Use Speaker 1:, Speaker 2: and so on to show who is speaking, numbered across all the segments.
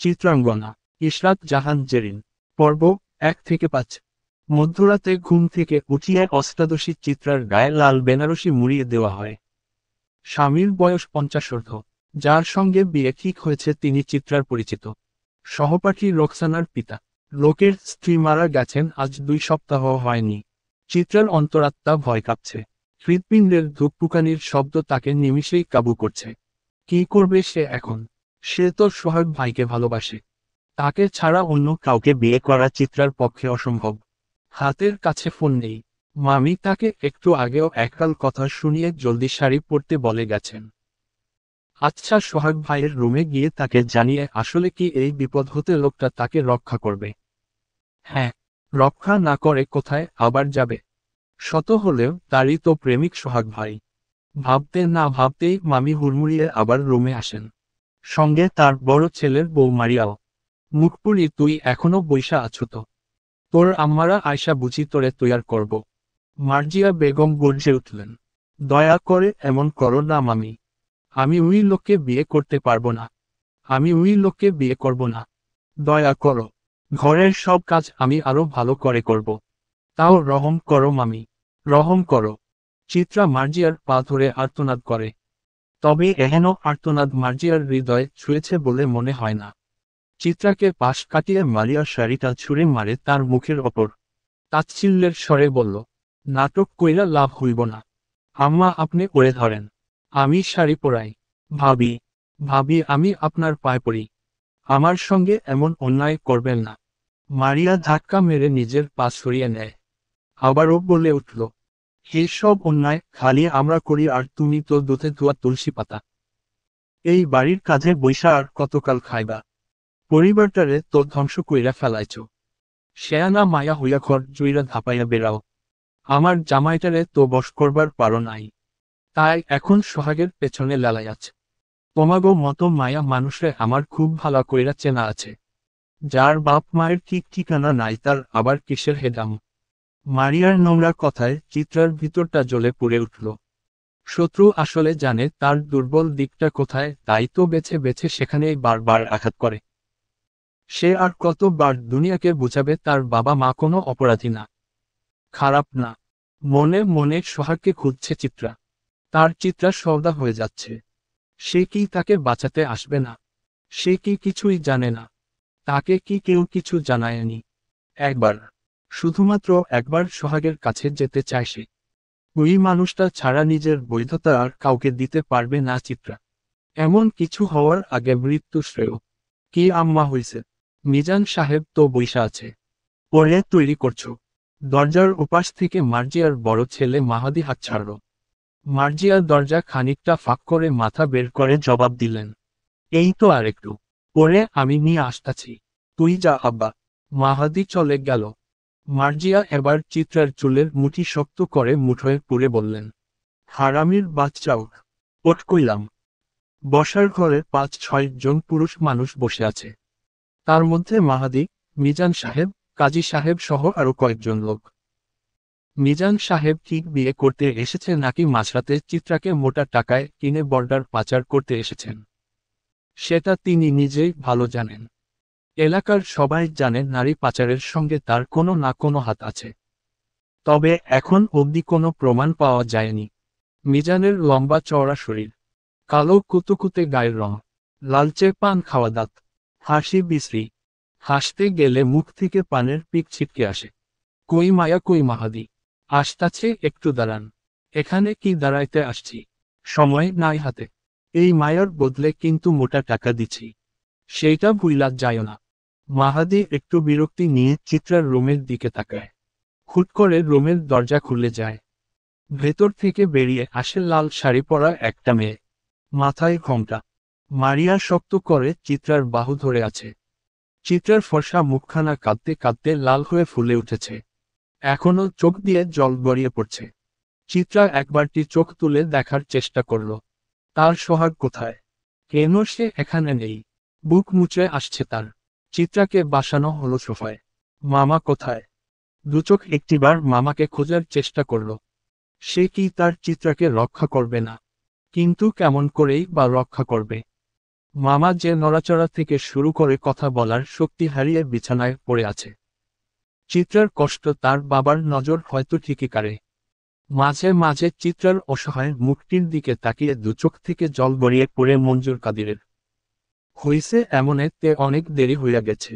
Speaker 1: চিত্রাঙ্গনা ইশরাত জাহান জেরিন পর্ব 1 থেকে 5। মধ্যরাতে ঘুম থেকে উঠিয়ে অষ্টাদশী চিত্রার গায়ে লাল বেনারসি মুড়িয়ে দেওয়া হয়। স্বামীর বয়স 50 যার সঙ্গে বিয়ে ঠিক হয়েছে তিনি চিত্রার পরিচিত সহপাঠী রোকসানার পিতা। লোকের স্ত্রী মারা গেছেন আজ 2 সপ্তাহ হয়নি। চিত্রার অন্তরাত্মা ভয় কাঁপছে। হৃৎপিণ্ডের ধুকপুকানির শব্দ তাকে নিমিষেই কাবু করছে। কি করবে সে এখন? সে তো সোহাগ ভাইকে ভালোবাসে। তাকে ছাড়া অন্য কাউকে বিয়ে করা চিত্রার পক্ষে অসম্ভব। হাতের কাছে ফোন নেই। মামি তাকে একটু আগেও এককাল কথা শুনিয়ে জলদি শাড়ি পরতে বলে গেছেন। আচ্ছা, সোহাগ ভাইয়ের রুমে গিয়ে তাকে জানিয়ে আসলে কি এই বিপদ হতে লোকটা তাকে রক্ষা করবে? হ্যাঁ, রক্ষা না করে কোথায় আবার যাবে? শত হলেও তারই তো প্রেমিক সোহাগ ভাই। ভাবতে না ভাবতেই মামি হুড়মুড়িয়ে আবার রুমে আসেন। সঙ্গে তার বড় ছেলের বউ মারিয়াও। মুখপুরি, তুই এখনো বইসা আছো তো? তোর আম্মারা আয়সা বুঝি তোরে তৈয়ার করব। মার্জিয়া বেগম গর্জে উঠলেন। দয়া করে এমন করো না মামি। আমি ওই লোককে বিয়ে করতে পারবো না। আমি ওই লোককে বিয়ে করব না। দয়া করো। ঘরের সব কাজ আমি আরো ভালো করে করব। তাও রহম করো মামি, রহম করো। চিত্রা মার্জিয়ার পা ধরে আর্তনাদ করে। তবে এহেন আর্তনাদ মার্জিয়ার হৃদয় ছুঁয়েছে বলে মনে হয় না। চিত্রাকে পাশ কাটিয়ে মারিয়ার শাড়িটা ছুঁড়ে মারে তার মুখের ওপর। তাচ্ছিল্যের স্বরে বলল, নাটক কইরা লাভ হইব না। আম্মা আপনি ওরে ধরেন। আমি শাড়ি পরাই। ভাবি, ভাবি আমি আপনার পায়ে পড়ি। আমার সঙ্গে এমন অন্যায় করবেন না। মারিয়া ধাক্কা মেরে নিজের পা সরিয়ে নেয়। আবারও বলে উঠল, সব অন্যায় খালি আমরা করি আর তুমি তো দুধে ধোয়া তুলসী পাতা। এই বাড়ির কাজে বৈশা আর কতকাল খাইবা? পরিবারটারে তো ধ্বংস কইরা ফেলাইছ। শেয়ানা মায়া হইয়া ঘর জুইরা ধাপাইয়া বেড়াও। আমার জামাইটারে তো বশ করবার পারো নাই। তাই এখন সোহাগের পেছনে লালাইয়াছ। তোমাগো মতো মায়া মানুষে আমার খুব ভালো কইরা চেনা আছে। যার বাপ মায়ের ঠিক ঠিকানা নাই তার আবার কিসের হেদাম। মারিয়ার নোংরা কথায় চিত্রার ভিতরটা জ্বলে পুড়ে উঠল। শত্রু আসলে জানে তার দুর্বল দিকটা কোথায়, তাই তো বেছে বেছে সেখানেই বারবার আঘাত করে। সে আর কতবার দুনিয়াকে বুঝাবে তার বাবা মা কোনো অপরাধী না, খারাপ না। মনে মনে সোহাগকে খুঁজছে চিত্রা। তার চিত্রা সওদা হয়ে যাচ্ছে। সে কি তাকে বাঁচাতে আসবে না? সে কি কিছুই জানে না? তাকে কি কেউ কিছু জানায়নি? একবার, শুধুমাত্র একবার সোহাগের কাছে যেতে চায় সে। ওই মানুষটা ছাড়া নিজের বৈধতা আর কাউকে দিতে পারবে না চিত্রা। এমন কিছু হওয়ার আগে মৃত্যু শ্রেয়। কি আম্মা হইছে? মিজান সাহেব তো বইসা আছে। পরে তৈরি করছো। দরজার ওপাশ থেকে মার্জিয়ার বড় ছেলে মাহাদি হাত ছাড়ল। মার্জিয়া দরজা খানিকটা ফাঁক করে মাথা বের করে জবাব দিলেন, এই তো আর একটু পরে আমি নিয়ে আসতাছি। তুই যা আব্বা। মাহাদি চলে গেল। মার্জিয়া এবার চিত্রার চুলের মুঠি শক্ত করে মুঠোয় পুরে বললেন, হারামির বাচ্চা ওঠ। ওঠ কইলাম। বসার ঘরে 5-6 জন পুরুষ মানুষ বসে আছে। তার মধ্যে মাহাদি, মিজান সাহেব, কাজী সাহেব সহ আরো কয়েকজন লোক। মিজান সাহেব ঠিক বিয়ে করতে এসেছে নাকি মাঝরাতে চিত্রাকে মোটা টাকায় কিনে বর্ডার পাচার করতে এসেছেন, সেটা তিনি নিজেই ভালো জানেন। এলাকার সবাই জানে নারী পাচারের সঙ্গে তার কোনো না কোনো হাত আছে। তবে এখন অবধি কোনো প্রমাণ পাওয়া যায়নি। মিজানের লম্বা চওড়া শরীর, কালো কুতুকুতে গায়ের রং, লালচে পান খাওয়া দাঁত, হাসি বিশ্রী। হাসতে গেলে মুখ থেকে পানের পিক ছিটকে আসে। কই মায়া, কই মাহাদি? আসতাছে, একটু দাঁড়ান। এখানে কি দাঁড়াইতে আসছি? সময় নাই হাতে। এই মায়ার বদলে কিন্তু মোটা টাকা দিচ্ছি, সেইটা ভুইলা যায় না। মাহাদি একটু বিরক্তি নিয়ে চিত্রার রুমের দিকে তাকায়। হুট করে রুমের দরজা খুলে যায়। ভেতর থেকে বেরিয়ে আসে লাল শাড়ি পরা একটা মেয়ে, মাথায় ঘোমটা। মারিয়া শক্ত করে চিত্রার বাহু ধরে আছে। চিত্রার ফর্সা মুখখানা কাঁদতে কাঁদতে লাল হয়ে ফুলে উঠেছে। এখনো চোখ দিয়ে জল গড়িয়ে পড়ছে। চিত্রা একবারটি চোখ তুলে দেখার চেষ্টা করল, তার সোহাগ কোথায়? কেন সে এখানে নেই? বুক মুচড়ে আসছে তার। চিত্রাকে বাসানো হলো সোফায়। মামা কোথায়? দুচোখ একটিবার মামাকে খোঁজার চেষ্টা করল। সে কি তার চিত্রাকে রক্ষা করবে না? কিন্তু কেমন করেই বা রক্ষা করবে? মামা যে নড়াচড়া থেকে শুরু করে কথা বলার শক্তি হারিয়ে বিছানায় পড়ে আছে। চিত্রার কষ্ট তার বাবার নজর হয়তো ঠিকই কাড়ে। মাঝে মাঝে চিত্রার অসহায় মুখটির দিকে তাকিয়ে দুচোখ থেকে জল গড়িয়ে পড়ে মঞ্জুর কাদিরের। হইছে এমনে তে অনেক দেরি হইয়া গেছে।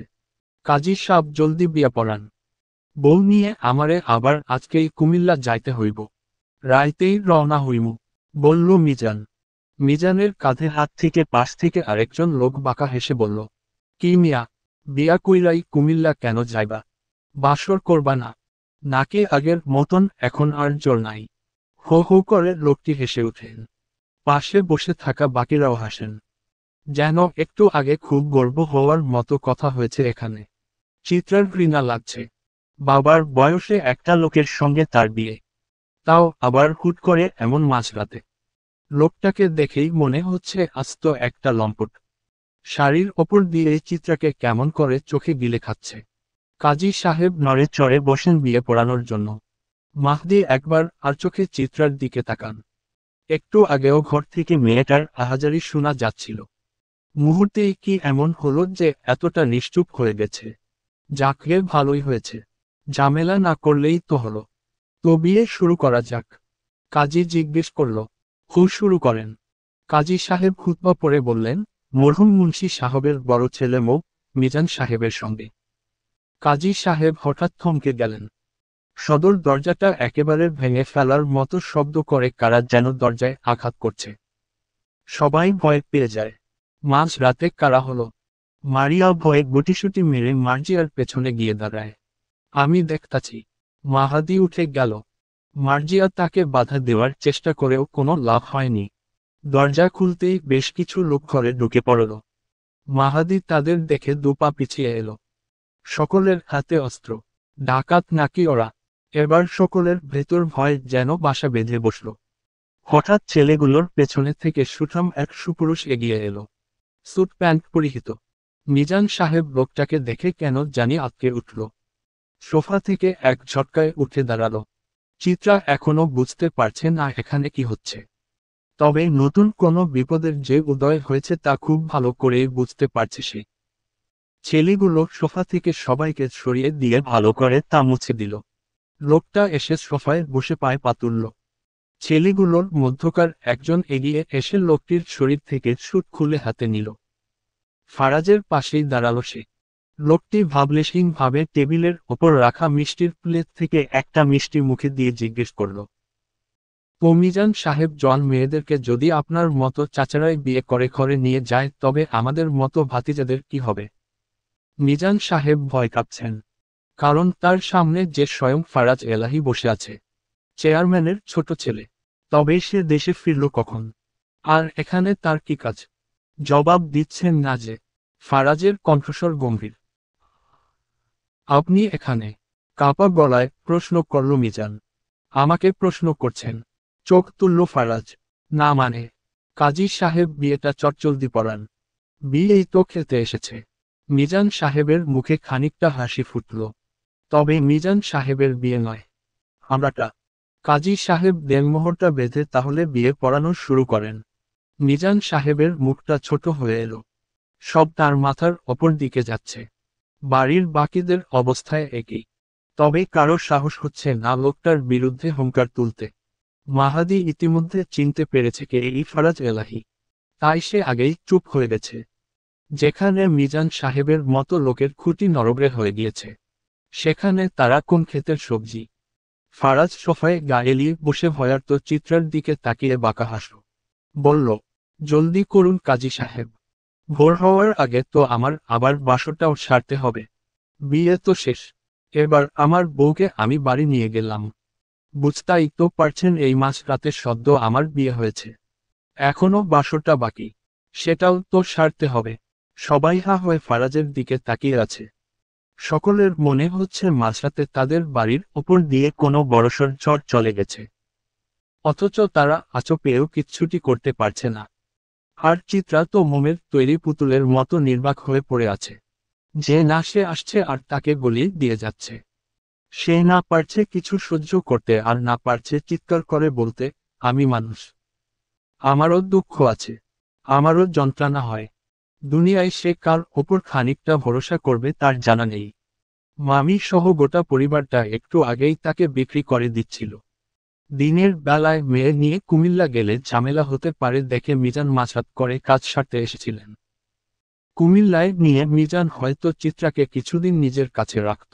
Speaker 1: কাজী সাব জলদি বিয়া পড়ান। বউ নিয়ে আমারে আবার আজকেই কুমিল্লা যাইতে হইব। রাইতেই রওনা হইমু, বলল মিজান। মিজানের কাঁধে হাত থেকে পাশ থেকে আরেকজন লোক বাঁকা হেসে বলল, কি মিয়া, বিয়া কইরাই কুমিল্লা কেন যাইবা? বাসর করবা না? নাকি আগের মতন এখন আর জোর নাই? হো হো করে লোকটি হেসে উঠেন। পাশে বসে থাকা বাকিরাও হাসেন। যেন একটু আগে খুব গর্ব হওয়ার মতো কথা হয়েছে এখানে। চিত্রার ঘৃণা লাগছে। বাবার বয়সে একটা লোকের সঙ্গে তার বিয়ে, তাও আবার হুট করে এমন মাঝরাতে। লোকটাকে দেখেই মনে হচ্ছে আস্ত একটা লম্পট। শাড়ির ওপর দিয়ে চিত্রাকে কেমন করে চোখে গিলে খাচ্ছে। কাজী সাহেব নড়ে চড়ে বসেন বিয়ে পড়ানোর জন্য। মাহদি একবার আর চোখে চিত্রার দিকে তাকান। একটু আগেও ঘর থেকে মেয়েটার আহাজারি শোনা যাচ্ছিল। মুহূর্তেই কি এমন হলো যে এতটা নিশ্চুপ হয়ে গেছে? যাকে ভালোই হয়েছে, ঝামেলা না করলেই তো হলো। তো বিয়ে শুরু করা যাক, কাজী জিজ্ঞেস করল। শুরু করেন। কাজী সাহেব খুতবা পড়ে বললেন, মরহুম মুন্সি সাহেবের বড় ছেলে মিজান সাহেবের সঙ্গে। কাজী সাহেব হঠাৎ থমকে গেলেন। সদর দরজাটা একেবারে ভেঙে ফেলার মতো শব্দ করে কারা যেন দরজায় আঘাত করছে। সবাই ভয় পেয়ে যায়। মাঝ রাতে কারা হলো? মারিয়া ভয়ে গুটিসুটি মেরে মার্জিয়ার পেছনে গিয়ে দাঁড়ায়। আমি দেখতাছি। মাহাদি উঠে গেল। মার্জিয়া তাকে বাধা দেওয়ার চেষ্টা করেও কোনো লাভ হয়নি। দরজা খুলতেই বেশ কিছু লোক ঘরে ঢুকে পড়ল। মাহাদি তাদের দেখে দুপা পিছিয়ে এলো। সকলের হাতে অস্ত্র। ডাকাত নাকি ওরা? এবার সকলের ভেতর ভয় যেন বাসা বেঁধে বসল। হঠাৎ ছেলেগুলোর পেছনে থেকে সুঠাম এক সুপুরুষ এগিয়ে এলো। স্যুট প্যান্ট পরিহিত। মিজান সাহেব লোকটাকে দেখে কেন জানি আটকে উঠল। সোফা থেকে এক ঝটকায় উঠে দাঁড়ালো। চিত্রা এখনো বুঝতে পারছে না এখানে কি হচ্ছে। তবে নতুন কোনো বিপদের যে উদয় হয়েছে তা খুব ভালো করেই বুঝতে পারছে সে। ছেলেগুলো সোফা থেকে সবাইকে সরিয়ে দিয়ে ভালো করে তা মুছে দিল। লোকটা এসে সোফায় বসে পায়ে পা তুলল। ছেলেগুলোর মধ্যকার একজন এগিয়ে এসে লোকটির শরীর থেকে স্যুট খুলে হাতে নিল। ফারাজের পাশেই দাঁড়ালো সে। লোকটি ভাবলেশহীনভাবে টেবিলের ওপর রাখা মিষ্টির প্লেট থেকে একটা মিষ্টি মুখে দিয়ে জিজ্ঞেস করল, মিজান সাহেব জন মেয়েদেরকে যদি আপনার মতো চাচারাই বিয়ে করে ঘরে নিয়ে যায় তবে আমাদের মতো ভাতিজাদের কি হবে? মিজান সাহেব ভয় কাঁপছেন। কারণ তার সামনে যে স্বয়ং ফারাজ এলাহি বসে আছে, চেয়ারম্যানের ছোট ছেলে। তবে সে দেশে ফিরল কখন? আর এখানে তার কি কাজ? জবাব দিচ্ছেন না যে। ফারাজের কণ্ঠস্বর গম্ভীর। আপনি এখানে? কাঁপা গলায় প্রশ্ন করল মিজান। আমাকে প্রশ্ন করছেন? চোখ তুলল ফারাজ। না মানে? কাজী সাহেব বিয়েটা চটজলদি পড়ান। বিয়েই তো খেতে এসেছে। মিজান সাহেবের মুখে খানিকটা হাসি ফুটল। তবে মিজান সাহেবের বিয়ে নয়, আমরাটা। কাজী সাহেব দেনমোহরটা বেঁধে তাহলে বিয়ে পড়ানো শুরু করেন। মিজান সাহেবের মুখটা ছোট হয়ে এলো। সব তার মাথার অপর দিকে যাচ্ছে। বাড়ির বাকিদের অবস্থায় একই। তবে কারো সাহস হচ্ছে না লোকটার বিরুদ্ধে হুঙ্কার তুলতে। মাহাদি ইতিমধ্যে চিনতে পেরেছে কে এই ফারাজ এলাহি। তাই সে আগেই চুপ হয়ে গেছে। যেখানে মিজান সাহেবের মতো লোকের খুঁটি নরবরে হয়ে গিয়েছে, সেখানে তারা কোন ক্ষেতের সবজি? ফারাজ সোফায় গা এলিয়ে বসে ভয়ার্ত চিত্রার দিকে তাকিয়ে বাঁকা হাসল। বলল, জলদি করুন কাজী সাহেব। ভোর হওয়ার আগে তো আমার আবার বাসরটাও সারতে হবে। বিয়ে তো শেষ। এবার আমার বউকে আমি বাড়ি নিয়ে গেলাম। বুঝতেই তো পারছেন এই মাঝ রাতে সদ্য আমার বিয়ে হয়েছে। এখনো বাসরটা বাকি, সেটাও তো সারতে হবে। সবাই হা হয়ে ফারাজের দিকে তাকিয়ে আছে। সকলের মনে হচ্ছে মাঝরাতে তাদের বাড়ির ওপর দিয়ে কোনো বড়সড় ঝড় চলে গেছে। অথচ তারা আঁচো পেয়েও কিচ্ছুটি করতে পারছে না। আর চিত্রা তো মোমের তৈরি পুতুলের মতো নির্বাক হয়ে পড়ে আছে। যে না সে আসছে আর তাকে গলিয়ে দিয়ে যাচ্ছে। সে না পারছে কিছু সহ্য করতে আর না পারছে চিৎকার করে বলতে, আমি মানুষ। আমারও দুঃখ আছে, আমারও যন্ত্রণা হয়। দুনিয়ায় সে কার ওপর খানিকটা ভরসা করবে তার জানা নেই। মামি সহ গোটা পরিবারটা একটু আগেই তাকে বিক্রি করে দিচ্ছিল। দিনের বেলায় মেয়ে নিয়ে কুমিল্লা গেলে ঝামেলা হতে পারে দেখে মিজান মাঝরাত করে কাজ সারতে এসেছিলেন। কুমিল্লায় নিয়ে মিজান হয়তো চিত্রাকে কিছুদিন নিজের কাছে রাখত।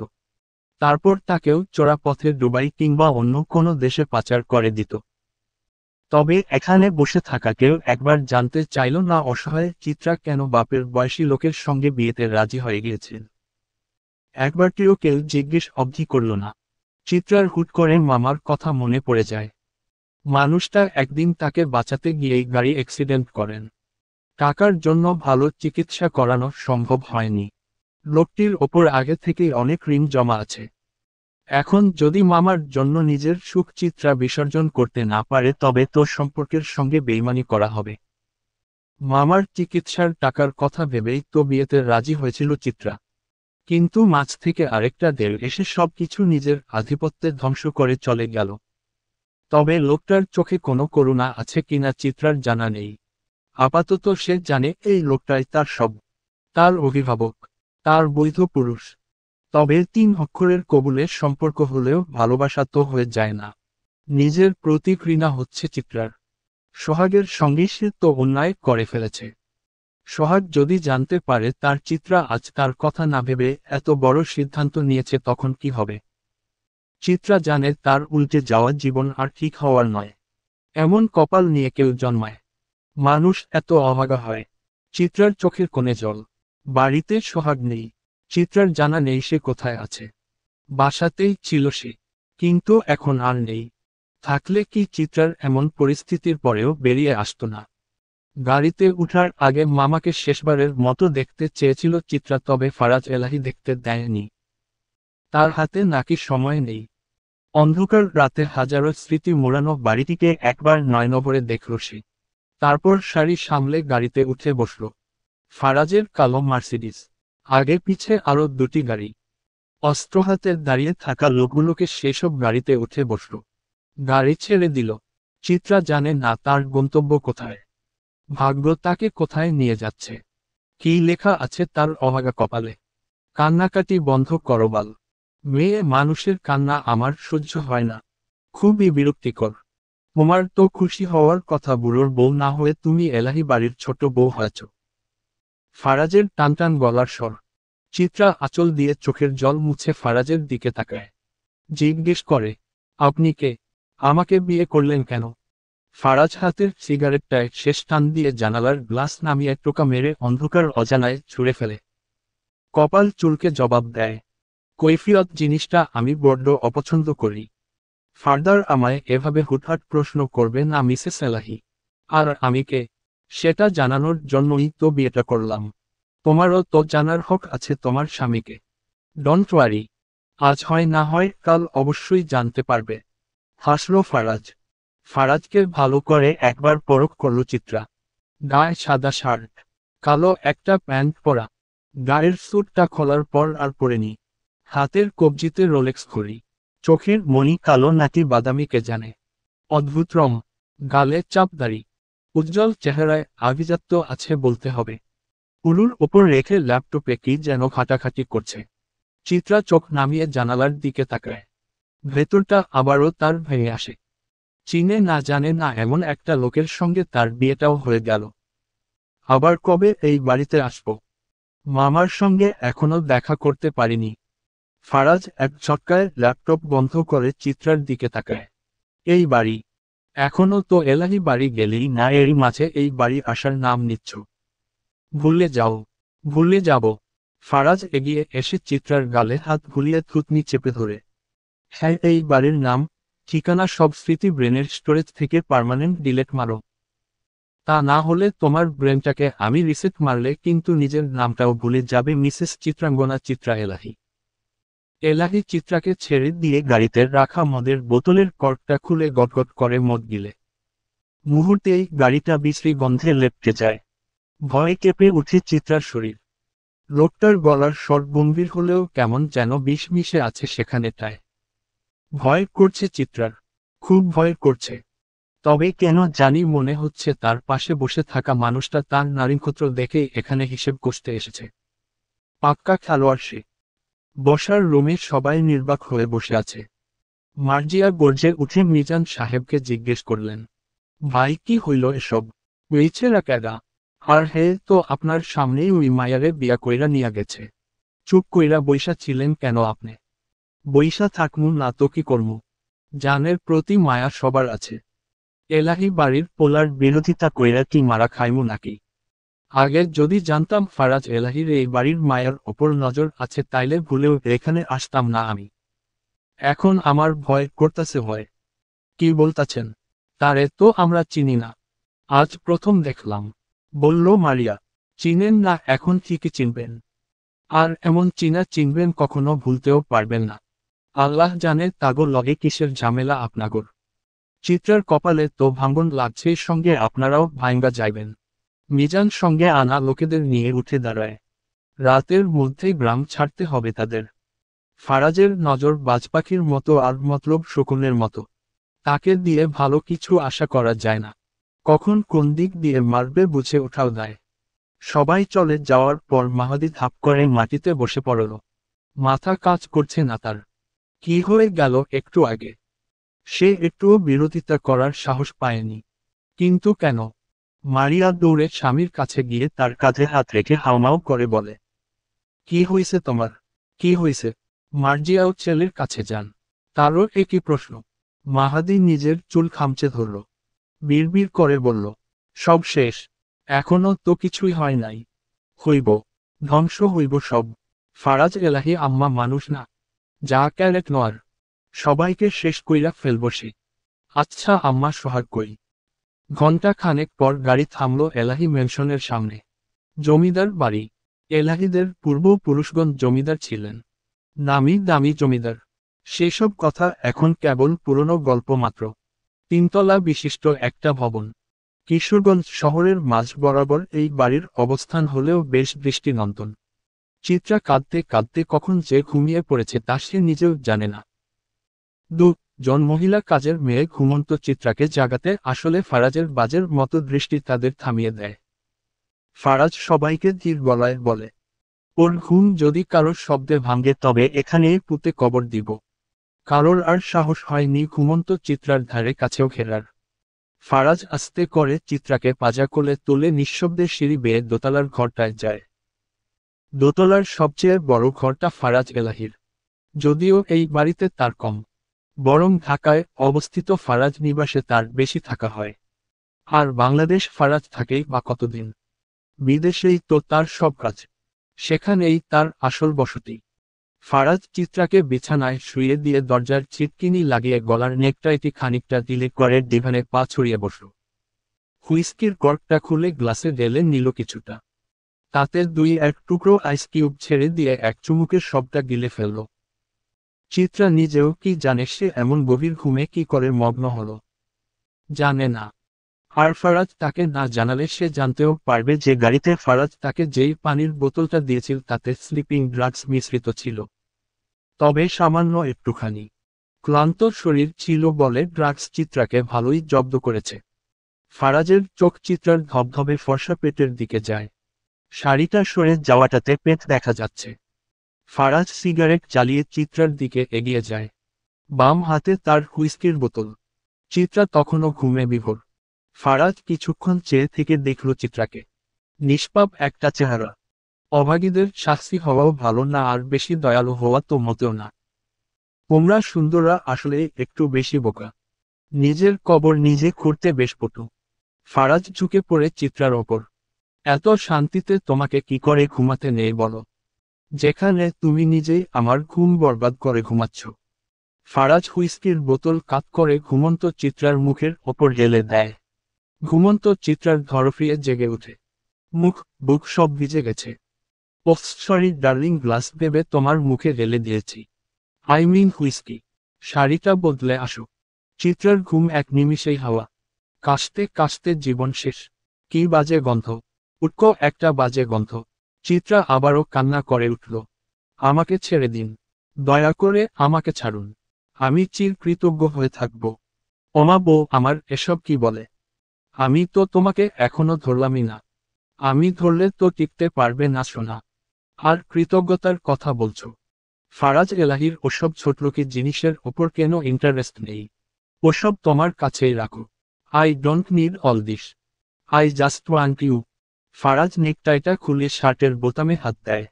Speaker 1: তারপর তাকেও চোরা পথে দুবাই কিংবা অন্য কোনো দেশে পাচার করে দিত। তবে এখানে বসে থাকা কেউ একবার জানতে চাইল না অসহায় চিত্রা কেন বাপের বয়সী লোকের সঙ্গে বিয়েতে রাজি হয়ে গিয়েছিল। একবারটিও কেউ জিজ্ঞেস অবধি করল না। চিত্রার হুট করে মামার কথা মনে পড়ে যায়। মানুষটা একদিন তাকে বাঁচাতে গিয়েই গাড়ি অ্যাক্সিডেন্ট করেন। টাকার জন্য ভালো চিকিৎসা করানো সম্ভব হয়নি। লোকটির ওপর আগে থেকেই অনেক ঋণ জমা আছে। এখন যদি মামার জন্য নিজের সুখ চিত্রা বিসর্জন করতে না পারে তবে তো সম্পর্কের সঙ্গে বেইমানি করা হবে। মামার চিকিৎসার টাকার কথা ভেবেই তো বিয়েতে রাজি হয়েছিল চিত্রা। কিন্তু মাঝ থেকে আরেকটা দেড় এসে সবকিছু নিজের আধিপত্যে ধ্বংস করে চলে গেল। তবে লোকটার চোখে কোনো করুণা আছে কিনা চিত্রার জানা নেই। আপাতত সে জানে এই লোকটাই তার সব, তার অভিভাবক, তার বৈধ পুরুষ। তবে 3 অক্ষরের কবুলের সম্পর্ক হলেও ভালোবাসা তো হয়ে যায় না। নিজের প্রতি ঘৃণা হচ্ছে চিত্রার। সোহাগের সঙ্গে সে তো অন্যায় করে ফেলেছে। সোহাগ যদি জানতে পারে তার চিত্রা আজ তার কথা না ভেবে এত বড় সিদ্ধান্ত নিয়েছে তখন কি হবে। চিত্রা জানে তার উল্টে যাওয়া জীবন আর ঠিক হওয়ার নয়। এমন কপাল নিয়ে কেউ জন্মায়। মানুষ এত অভাগা হয়। চিত্রার চোখের কোণে জল। বাড়িতে সোহাগ নেই। চিত্রার জানা নেই সে কোথায় আছে। বাসাতেই ছিল সে, কিন্তু এখন আর নেই। থাকলে কি চিত্রার এমন পরিস্থিতির পরেও বেরিয়ে আসত না? গাড়িতে উঠার আগে মামাকে শেষবারের মতো দেখতে চেয়েছিল চিত্রা, তবে ফারাজ এলাহি দেখতে দেয়নি। তার হাতে নাকি সময় নেই। অন্ধকার রাতে হাজারো স্মৃতি মোড়ানো বাড়িটিকে একবার নয়নভরে দেখল সে। তারপর শাড়ি সামলে গাড়িতে উঠে বসল। ফারাজের কালো মার্সিডিজ, আগে পিছে আরো 2টি গাড়ি। অস্ত্র হাতে দাঁড়িয়ে থাকা লোকগুলোকে সেসব গাড়িতে উঠে বসল। গাড়ি ছেড়ে দিল। চিত্রা জানে না তার গন্তব্য কোথায়। ভাগ্য তাকে কোথায় নিয়ে যাচ্ছে। কি লেখা আছে তার অভাগা কপালে। কান্নাকাটি বন্ধ করো বাল। মেয়ে মানুষের কান্না আমার সহ্য হয় না। খুবই বিরক্তিকর। তোমার তো খুশি হওয়ার কথা, বুড়োর বউ না হয়ে তুমি এলাহি বাড়ির ছোট বউ হয়েছ। ফারাজের টানটান গলার স্বর। চিত্রা আঁচল দিয়ে চোখের জল মুছে ফারাজের দিকে তাকায়। জিজ্ঞেস করে, আপনি কে? আমাকে বিয়ে করলেন কেন? ফারাজ হাতের সিগারেটটায় শেষ টান দিয়ে জানালার গ্লাস নামিয়ে টোকা মেরে অন্ধকার অজানায় ছুঁড়ে ফেলে। কপাল চুলকে জবাব দেয়, কৈফিয়ত জিনিসটা আমি বড্ড অপছন্দ করি। ফার্দার আমায় এভাবে হুটহাট প্রশ্ন করবে না মিসেস এলাহি। আর আমি কে সেটা জানানোর জন্যই তো বিয়েটা করলাম। তোমারও তো জানার হক আছে তোমার স্বামীকে। ডোন্ট ওয়ারি, আজ হয় না হয় কাল অবশ্যই জানতে পারবে। হাসল ফারাজ। ফারাজকে ভালো করে একবার পরখ করল চিত্রা। গায়ে সাদা শার্ট, কালো একটা প্যান্ট পরা। গায়ের স্যুটটা খোলার পর আর পরেনি। হাতের কবজিতে রোলেক্স ঘড়ি। চোখের মণি কালো নাকি বাদামি কে জানে। অদ্ভুত রং, গালে চাপদাড়ি। উজ্জ্বল চেহারায় আভিজাত্য আছে বলতে হবে। উলুর ওপর রেখে ল্যাপটপে কি যেন ঘাটাঘাটি করছে। চিত্রা চোখ নামিয়ে জানালার দিকে তাকায়। ভেতরটা আবারও তার ভেঙে আসে। চিনে না জানে না এমন একটা লোকের সঙ্গে তার বিয়েটাও হয়ে গেল। আবার কবে এই বাড়িতে আসব? মামার সঙ্গে এখনো দেখা করতে পারিনি। ফারাজ এক ঝটকায় ল্যাপটপ বন্ধ করে চিত্রার দিকে তাকায়। এই বাড়ি? এখনো তো এলাহি বাড়ি গেলেই না, এরই মাঝে এই বাড়ি আসার নাম নিচ্ছ? ভুলে যাও। ভুলে যাব। ফারাজ এগিয়ে এসে চিত্রার গালে হাত ভুলিয়ে থুতনি চেপে ধরে। হ্যাঁ, এই বাড়ির নাম, ঠিকানা সব স্মৃতি ব্রেনের স্টোরেজ থেকে পার্মানেন্ট ডিলেট মারো। তা না হলে তোমার ব্রেনটাকে আমি রিসেট মারলে কিন্তু নিজের নামটাও ভুলে যাবে মিসেস চিত্রাঙ্গনা চিত্রা এলাহি। এলাহি চিত্রাকে ছেড়ে দিয়ে গাড়িতে রাখা মদের বোতলের কর্কটা খুলে গটগট করে মদ গিলে। মুহূর্তেই গাড়িটা বিশ্রী গন্ধে লেপ্টে যায়। ভয়ে কেঁপে উঠে চিত্রার শরীর। লোকটার গলার স্বর গম্ভীর হলেও কেমন যেন বিষ মিশে আছে সেখানেটায়। ভয় করছে চিত্রার, খুব ভয় করছে। তবে কেন জানি মনে হচ্ছে তার পাশে বসে থাকা মানুষটা তার নারীনক্ষত্র দেখেই এখানে হিসেব কষতে এসেছে। পাক্কা খেলোয়াড় সে। বসার রুমে সবাই নির্বাক হয়ে বসে আছে। মার্জিয়া গর্জে উঠে মিজান সাহেবকে জিজ্ঞেস করলেন, ভাই কি হইল এসব? হইছেরা কেডা? আর হে তো আপনার সামনেই ওই মায়ারে বিয়া কইরা নিয়া গেছে। চুপ কইরা বইসা ছিলেন কেন আপনি? বইসা থাকমু না তো কি করমু? জানের প্রতি মায়া সবার আছে। এলাহি বাড়ির পোলার বিরোধিতা কইরা কি মারা খাইমু নাকি? আগে যদি জানতাম ফারাজ এলাহির এই বাড়ির মায়ার ওপর নজর আছে তাইলে ভুলেও এখানে আসতাম না আমি। এখন আমার ভয় করতাছে ভয়। কি বলতাছেন? তারে তো আমরা চিনি না। আজ প্রথম দেখলাম, বলল মারিয়া। চিনেন না এখন ঠিকই চিনবেন। আর এমন চিনা চিনবেন কখনো ভুলতেও পারবেন না। আল্লাহ জানে তাগো লগে কিসের ঝামেলা আপনাগোর। চিত্রার কপালে তো ভাঙ্গন লাগছে, সঙ্গে আপনারাও ভাঙ্গা যাইবেন। মিজান সঙ্গে আনা লোকেদের নিয়ে উঠে দাঁড়ায়। রাতের মধ্যেই গ্রাম ছাড়তে হবে তাদের। ফারাজের নজর বাজপাখির মতো আর মতলব শকুনের মতো। তাকে দিয়ে ভালো কিছু আশা করা যায় না। কখন কোন দিক দিয়ে মারবে বুঝে ওঠাও দায়। সবাই চলে যাওয়ার পর মাহাদি ধাপ করে মাটিতে বসে পড়ল। মাথা কাজ করছে না তার। কি হয়ে গেল একটু আগে? সে একটুও বিরোধিতা করার সাহস পায়নি। কিন্তু কেন? মারিয়া দৌড়ে স্বামীর কাছে গিয়ে তার কাঁধে হাত রেখে হাউমাউ করে বলে, কি হয়েছে তোমার? কি হয়েছে? মার্জিয়াও ছেলের কাছে যান। তারও একই প্রশ্ন। মাহাদি নিজের চুল খামচে ধরল। বিড়বিড় করে বলল, সব শেষ। এখনো তো কিছুই হয় নাই। হইব। ধ্বংস হইব সব। ফারাজ এলাহি আম্মা মানুষ না। যা ক্যারেট নোয়ার। সবাইকে শেষ কইরা ফেলব সে। আচ্ছা আম্মা সোহাগ কই? ঘণ্টা খানেক পর গাড়ি থামল এলাহি ম্যানশনের সামনে। জমিদার বাড়ি। এলাহিদের পূর্বপুরুষগণ জমিদার ছিলেন। নামি দামি জমিদার। সেসব কথা এখন কেবল পুরনো গল্প মাত্র। তিনতলা বিশিষ্ট একটা ভবন। কিশোরগঞ্জ শহরের মাঝ বরাবর এই বাড়ির অবস্থান হলেও বেশ দৃষ্টিনন্দন। চিত্রা কাঁদতে কাঁদতে কখন যে ঘুমিয়ে পড়েছে তা সে নিজেও জানে না। জন মহিলা কাজের মেয়ে ঘুমন্ত চিত্রাকে জাগাতে আসলে ফারাজের বাজের মতো দৃষ্টি তাদের থামিয়ে দেয়। ফারাজ সবাইকে ধীর গলায় বলে, ওর ঘুম যদি কারোর শব্দে ভাঙে তবে এখানেই পুঁতে কবর দিব। কারোর আর সাহস হয়নি ঘুমন্ত চিত্রার ধারে কাছেও ঘেরার। ফারাজ আস্তে করে চিত্রাকে পাজা কোলে তুলে নিঃশব্দে সিঁড়ি বেয়ে দোতলার ঘরটায় যায়। দোতলার সবচেয়ে বড় ঘরটা ফারাজ এলাহির। যদিও এই বাড়িতে তার কম, বরং ঢাকায় অবস্থিত ফারাজ নিবাসে তার বেশি থাকা হয়। আর বাংলাদেশ ফারাজ থাকেই বা কতদিন? বিদেশেই তো তার সব কাজ। সেখানেই তার আসল বসতি। ফারাজ চিত্রাকে বিছানায় শুইয়ে দিয়ে দরজার ছিটকিনি লাগিয়ে গলার নেকটাইটি খানিকটা দিলে করে ডিভানে পা ছড়িয়ে বসল। হুইস্কির কর্কটা খুলে গ্লাসে ঢেলে নিল কিছুটা। তাতে দুই এক টুকরো আইস কিউব ছেড়ে দিয়ে এক চুমুকের সবটা গিলে ফেলল। চিত্রা নিজেও কি জানে সে এমন গভীর ঘুমে কি করে মগ্ন হল। জানে না। আর ফারাজ তাকে না জানালে সে জানতেও পারবে যে গাড়িতে ফারাজ তাকে যেই পানির বোতলটা দিয়েছিল তাতে স্লিপিং ড্রাগস মিশ্রিত ছিল। তবে সামান্য একটুখানি। ক্লান্ত শরীর ছিল বলে ড্রাগস চিত্রাকে ভালোই জব্দ করেছে। ফারাজের চোখ চিত্রার ধবধবে ফর্সা পেটের দিকে যায়। শাড়িটা সরে যাওয়াটাতে পেট দেখা যাচ্ছে। ফারাজ সিগারেট জ্বালিয়ে চিত্রার দিকে এগিয়ে যায়। বাম হাতে তার হুইস্কির বোতল। চিত্রা তখনও ঘুমে বিভোর। ফারাজ কিছুক্ষণ চেয়ে থেকে দেখল চিত্রাকে। নিষ্পাপ একটা চেহারা। অভাগীদের শাস্তি হওয়াও ভালো না, আর বেশি দয়ালু হওয়া তো মোটেও না। তোমরা সুন্দররা আসলে একটু বেশি বোকা। নিজের কবর নিজে খুঁড়তে বেশ পটু। ফারাজ ঝুঁকে পড়ে চিত্রার ওপর। এত শান্তিতে তোমাকে কি করে ঘুমাতে নেই বলো? যেখানে তুমি নিজেই আমার ঘুম বরবাদ করে ঘুমাচ্ছ। ফারাজ হুইস্কির বোতল কাত করে ঘুমন্ত চিত্রার মুখের ওপর ঢেলে দেয়। ঘুমন্ত চিত্রার ধরফিয়ে জেগে ওঠে। মুখ বুক সব ভিজে গেছে। ওহ সরি ডার্লিং, গ্লাস ভেবে তোমার মুখে ঢেলে দিয়েছি। I mean whisky. শাড়িটা বদলে আসো। চিত্রার ঘুম এক নিমিষেই হাওয়া। কাশতে কাশতে জীবন শেষ। কি বাজে গন্ধ। উটকো একটা বাজে গন্ধ। চিত্রা আবারও কান্না করে উঠল। আমাকে ছেড়ে দিন। দয়া করে আমাকে ছাড়ুন। আমি চিরকৃতজ্ঞ হয়ে থাকব। ওমা বউ আমার এসব কি বলে? আমি তো তোমাকে এখনো ধরলামই না। আমি ধরলে তো টিকতে পারবে না সোনা। আর কৃতজ্ঞতার কথা বলছো? ফারাজ এলাহির ওসব ছোটলোকি জিনিসের ওপর কেন ইন্টারেস্ট নেই? ওসব তোমার কাছেই রাখো। I don't need all this. I just want you. Faraz নেকটাইটা খুলে শার্টের বোতামে হাত দেয়।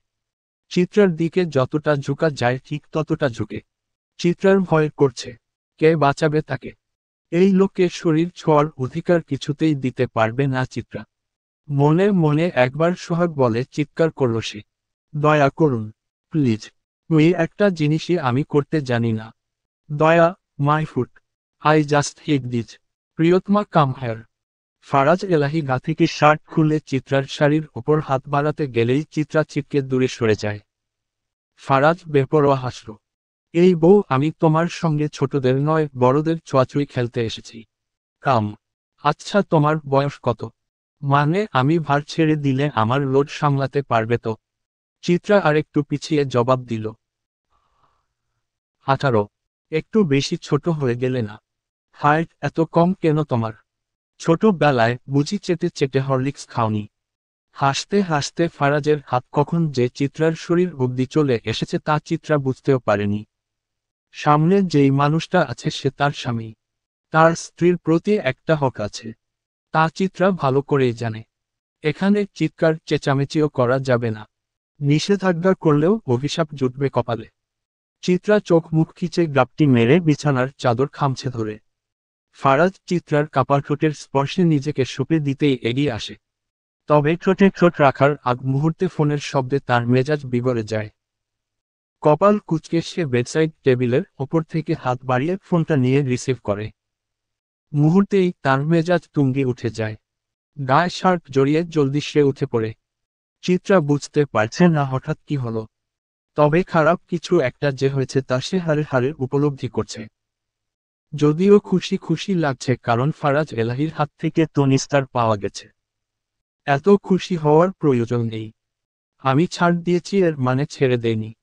Speaker 1: চিত্রার দিকে যতটা ঝুঁকা যায় ঠিক ততটা ঝুঁকে। চিত্রার ভয় করছে। কে বাঁচাবে তাকে? এই লোকের শরীর ছোঁয়ার অধিকার কিছুতেই দিতে পারবে না চিত্রা। মনে মনে একবার সোহাগ বলে চিৎকার করল সে। দয়া করুন, প্লিজ। ওই একটা জিনিসই আমি করতে জানি না। দয়া, my foot. I just hate this. প্রিয়তমা কাম হেয়ার। ফারাজ এলাহি গা থেকে শার্ট খুলে চিত্রার শাড়ির ওপর হাত বাড়াতে গেলেই চিত্রা ছিটকে দূরে সরে যায়। ফারাজ বেপরোয়া হাসল। এই বউ, আমি তোমার সঙ্গে ছোটদের নয় বড়দের ছোঁয়াছুঁই খেলতে এসেছি। কাম। আচ্ছা তোমার বয়স কত? মানে আমি ভার ছেড়ে দিলে আমার লোড সামলাতে পারবে তো? চিত্রা আরেকটু পিছিয়ে জবাব দিল। 18। একটু বেশি ছোট হয়ে গেলে না? হাইট এত কম কেন তোমার? ছোটবেলায় বুঝি চেটে চেটে হরলিক্স খাওনি? হাসতে হাসতে ফারাজের হাত কখন যে চিত্রার শরীর অবধি চলে এসেছে তা চিত্রা বুঝতেও পারেনি। সামনে যেই মানুষটা আছে সে তার স্বামী। তার স্ত্রীর প্রতি একটা হক আছে। তা চিত্রা ভালো করেই জানে। এখানে চিৎকার চেঁচামেচিও করা যাবে না। নিষেধাজ্ঞা করলেও অভিশাপ জুটবে কপালে। চিত্রা চোখ মুখ খিচে গাপটি মেরে বিছানার চাদর খামছে ধরে। ফারাজ চিত্রার কাপা ঠোঁটের স্পর্শে নিজেকে সঁপে দিতেই এগিয়ে আসে। তবে ঠোঁটে ঠোঁট রাখার আগ মুহূর্তে ফোনের শব্দে তার মেজাজ বিগড়ে যায়। কপাল কুঁচকে সে বেডসাইড টেবিলের ওপর থেকে হাত বাড়িয়ে ফোনটা নিয়ে রিসিভ করে। মুহূর্তেই তার মেজাজ তুঙ্গে উঠে যায়। গায়ে শার্ট জড়িয়ে জলদি সে উঠে পড়ে। চিত্রা বুঝতে পারছে না হঠাৎ কি হলো। তবে খারাপ কিছু একটা যে হয়েছে তা সে হাড়ে হাড়ে উপলব্ধি করছে। যদিও খুশি খুশি লাগছে কারণ ফারাজ এলাহির হাত থেকে তো নিস্তার পাওয়া গেছে। এত খুশি হওয়ার প্রয়োজন নেই। আমি ছাড় দিয়েছি এর মানে ছেড়ে দেইনি।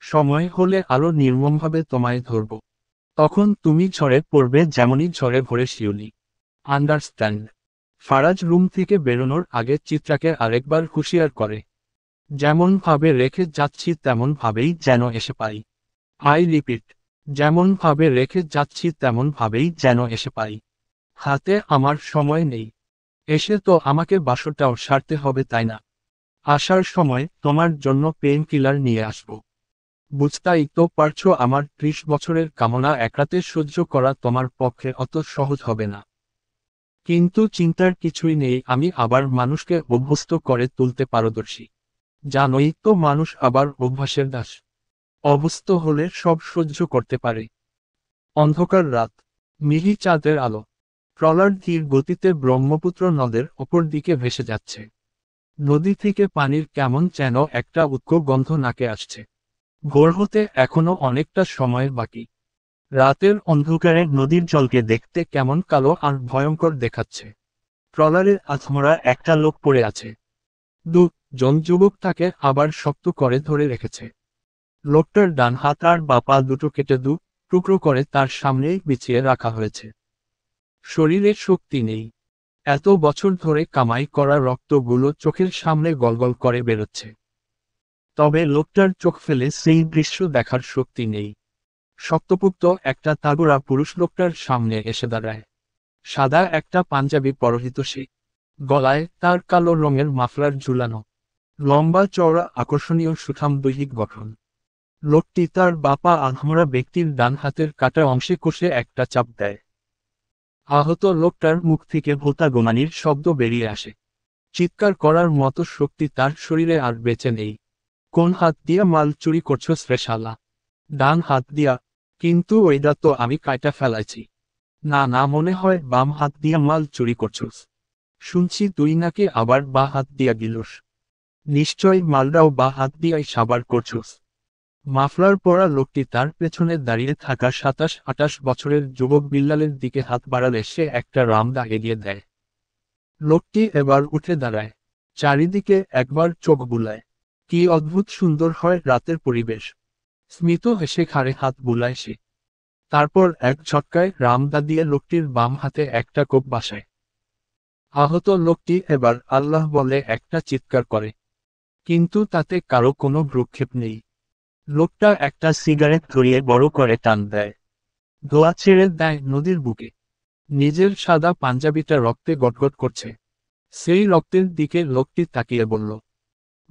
Speaker 1: সময় হলে আরো নির্মমভাবে তোমায় ধরব। তখন তুমি ঝড়ে পড়বে যেমনই ঝড়ে ভরে শিউলি। আন্ডারস্ট্যান্ড? ফারাজ রুম থেকে বেরোনোর আগে চিত্রাকে আরেকবার হুঁশিয়ার করে। যেমন ভাবে রেখে যাচ্ছি তেমন ভাবেই যেন এসে পাই। আই রিপিট, যেমন ভাবে রেখে যাচ্ছি তেমন ভাবেই যেন এসে পাই। হাতে আমার সময় নেই। এসে তো আমাকে বাসরটাও সারতে হবে তাই না? আসার সময় তোমার জন্য পেইন কিলার নিয়ে আসব। বুঝতেই তো পারছো আমার 30 বছরের কামনা এক রাতে সহ্য করা তোমার পক্ষে অত সহজ হবে না। কিন্তু চিন্তার কিছুই নেই, আমি আবার মানুষকে অভ্যস্ত করে তুলতে পারদর্শী। জানোই তো মানুষ আবার অভ্যাসের দাস। অভ্যস্ত হলে সব সহ্য করতে পারে। অন্ধকার রাত। মিহি চাঁদের আলো। ট্রলার ধীর গতিতে ব্রহ্মপুত্র নদের ওপর দিকে ভেসে যাচ্ছে। নদী থেকে পানির কেমন যেন একটা উৎকট গন্ধ নাকে আসছে। ভোর হতে এখনো অনেকটা সময় বাকি। রাতের অন্ধকারে নদীর জলকে দেখতে কেমন কালো আর ভয়ঙ্কর দেখাচ্ছে। ট্রলারে আধমরা একটা লোক পড়ে আছে। দুজন যুবক তাকে আবার শক্ত করে ধরে রেখেছে। লোকটার ডান হাত আর বা পা দুটো কেটে টুকরো করে তার সামনেই বিছিয়ে রাখা হয়েছে। শরীরে শক্তি নেই। এত বছর ধরে কামাই করা রক্তগুলো চোখের সামনে গলগল করে বেরোচ্ছে। তবে লোকটার চোখ ফেলে সেই দৃশ্য দেখার শক্তি নেই। শক্তপুক্ত একটা তাগড়া পুরুষ লোকটার সামনে এসে দাঁড়ায়। সাদা একটা পাঞ্জাবি পরিহিত সে। গলায় তার কালো রঙের মাফলার ঝুলানো। লম্বা চওড়া আকর্ষণীয় সুঠাম দৈহিক গঠন। লোকটি তার বাপা আধমরা ব্যক্তির ডান হাতের কাটা অংশে কষে একটা চাপ দেয়। আহত লোকটার মুখ থেকে ভোঁতা গোমানির শব্দ বেরিয়ে আসে। চিৎকার করার মতো শক্তি তার শরীরে আর বেঁচে নেই। কোন হাত দিয়া মাল চুরি করছো শ্রেশালা? ডান হাত দিয়া। কিন্তু ওইটা তো আমি কাইটা ফেলাইছি। না না, মনে হয় বাম হাত দিয়া মাল চুরি করছোস। শুনছি তুই নাকি আবার বা হাত দিয়া গিলোস। নিশ্চয় মালটাও বা হাত দিয়াই সাবার করছোস। মাফলার পরা লোকটি তার পেছনে দাঁড়িয়ে থাকা 27-28 বছরের যুবক বিল্লালের দিকে হাত বাড়ালে সে একটা রামদা এগিয়ে দেয়। লোকটি এবার উঠে দাঁড়ায়। চারিদিকে একবার চোখ বুলায়। কি অদ্ভুত সুন্দর হয় রাতের পরিবেশ। স্মিত হেসে ঘাড়ে হাত বুলায় সে। তারপর এক ঝটকায় রামদা দিয়ে লোকটির বাম হাতে একটা কোপ বাসায়। আহত লোকটি এবার আল্লাহ বলে একটা চিৎকার করে, কিন্তু তাতে কারো কোনো ভ্রুক্ষেপ নেই। লোকটা একটা সিগারেট ধরিয়ে বড় করে টান দেয়, ধোঁয়া ছেড়ে দেয় নদীর বুকে। নিজের সাদা পাঞ্জাবিটা রক্তে গটগট করছে। সেই রক্তের দিকে লোকটি তাকিয়ে বলল,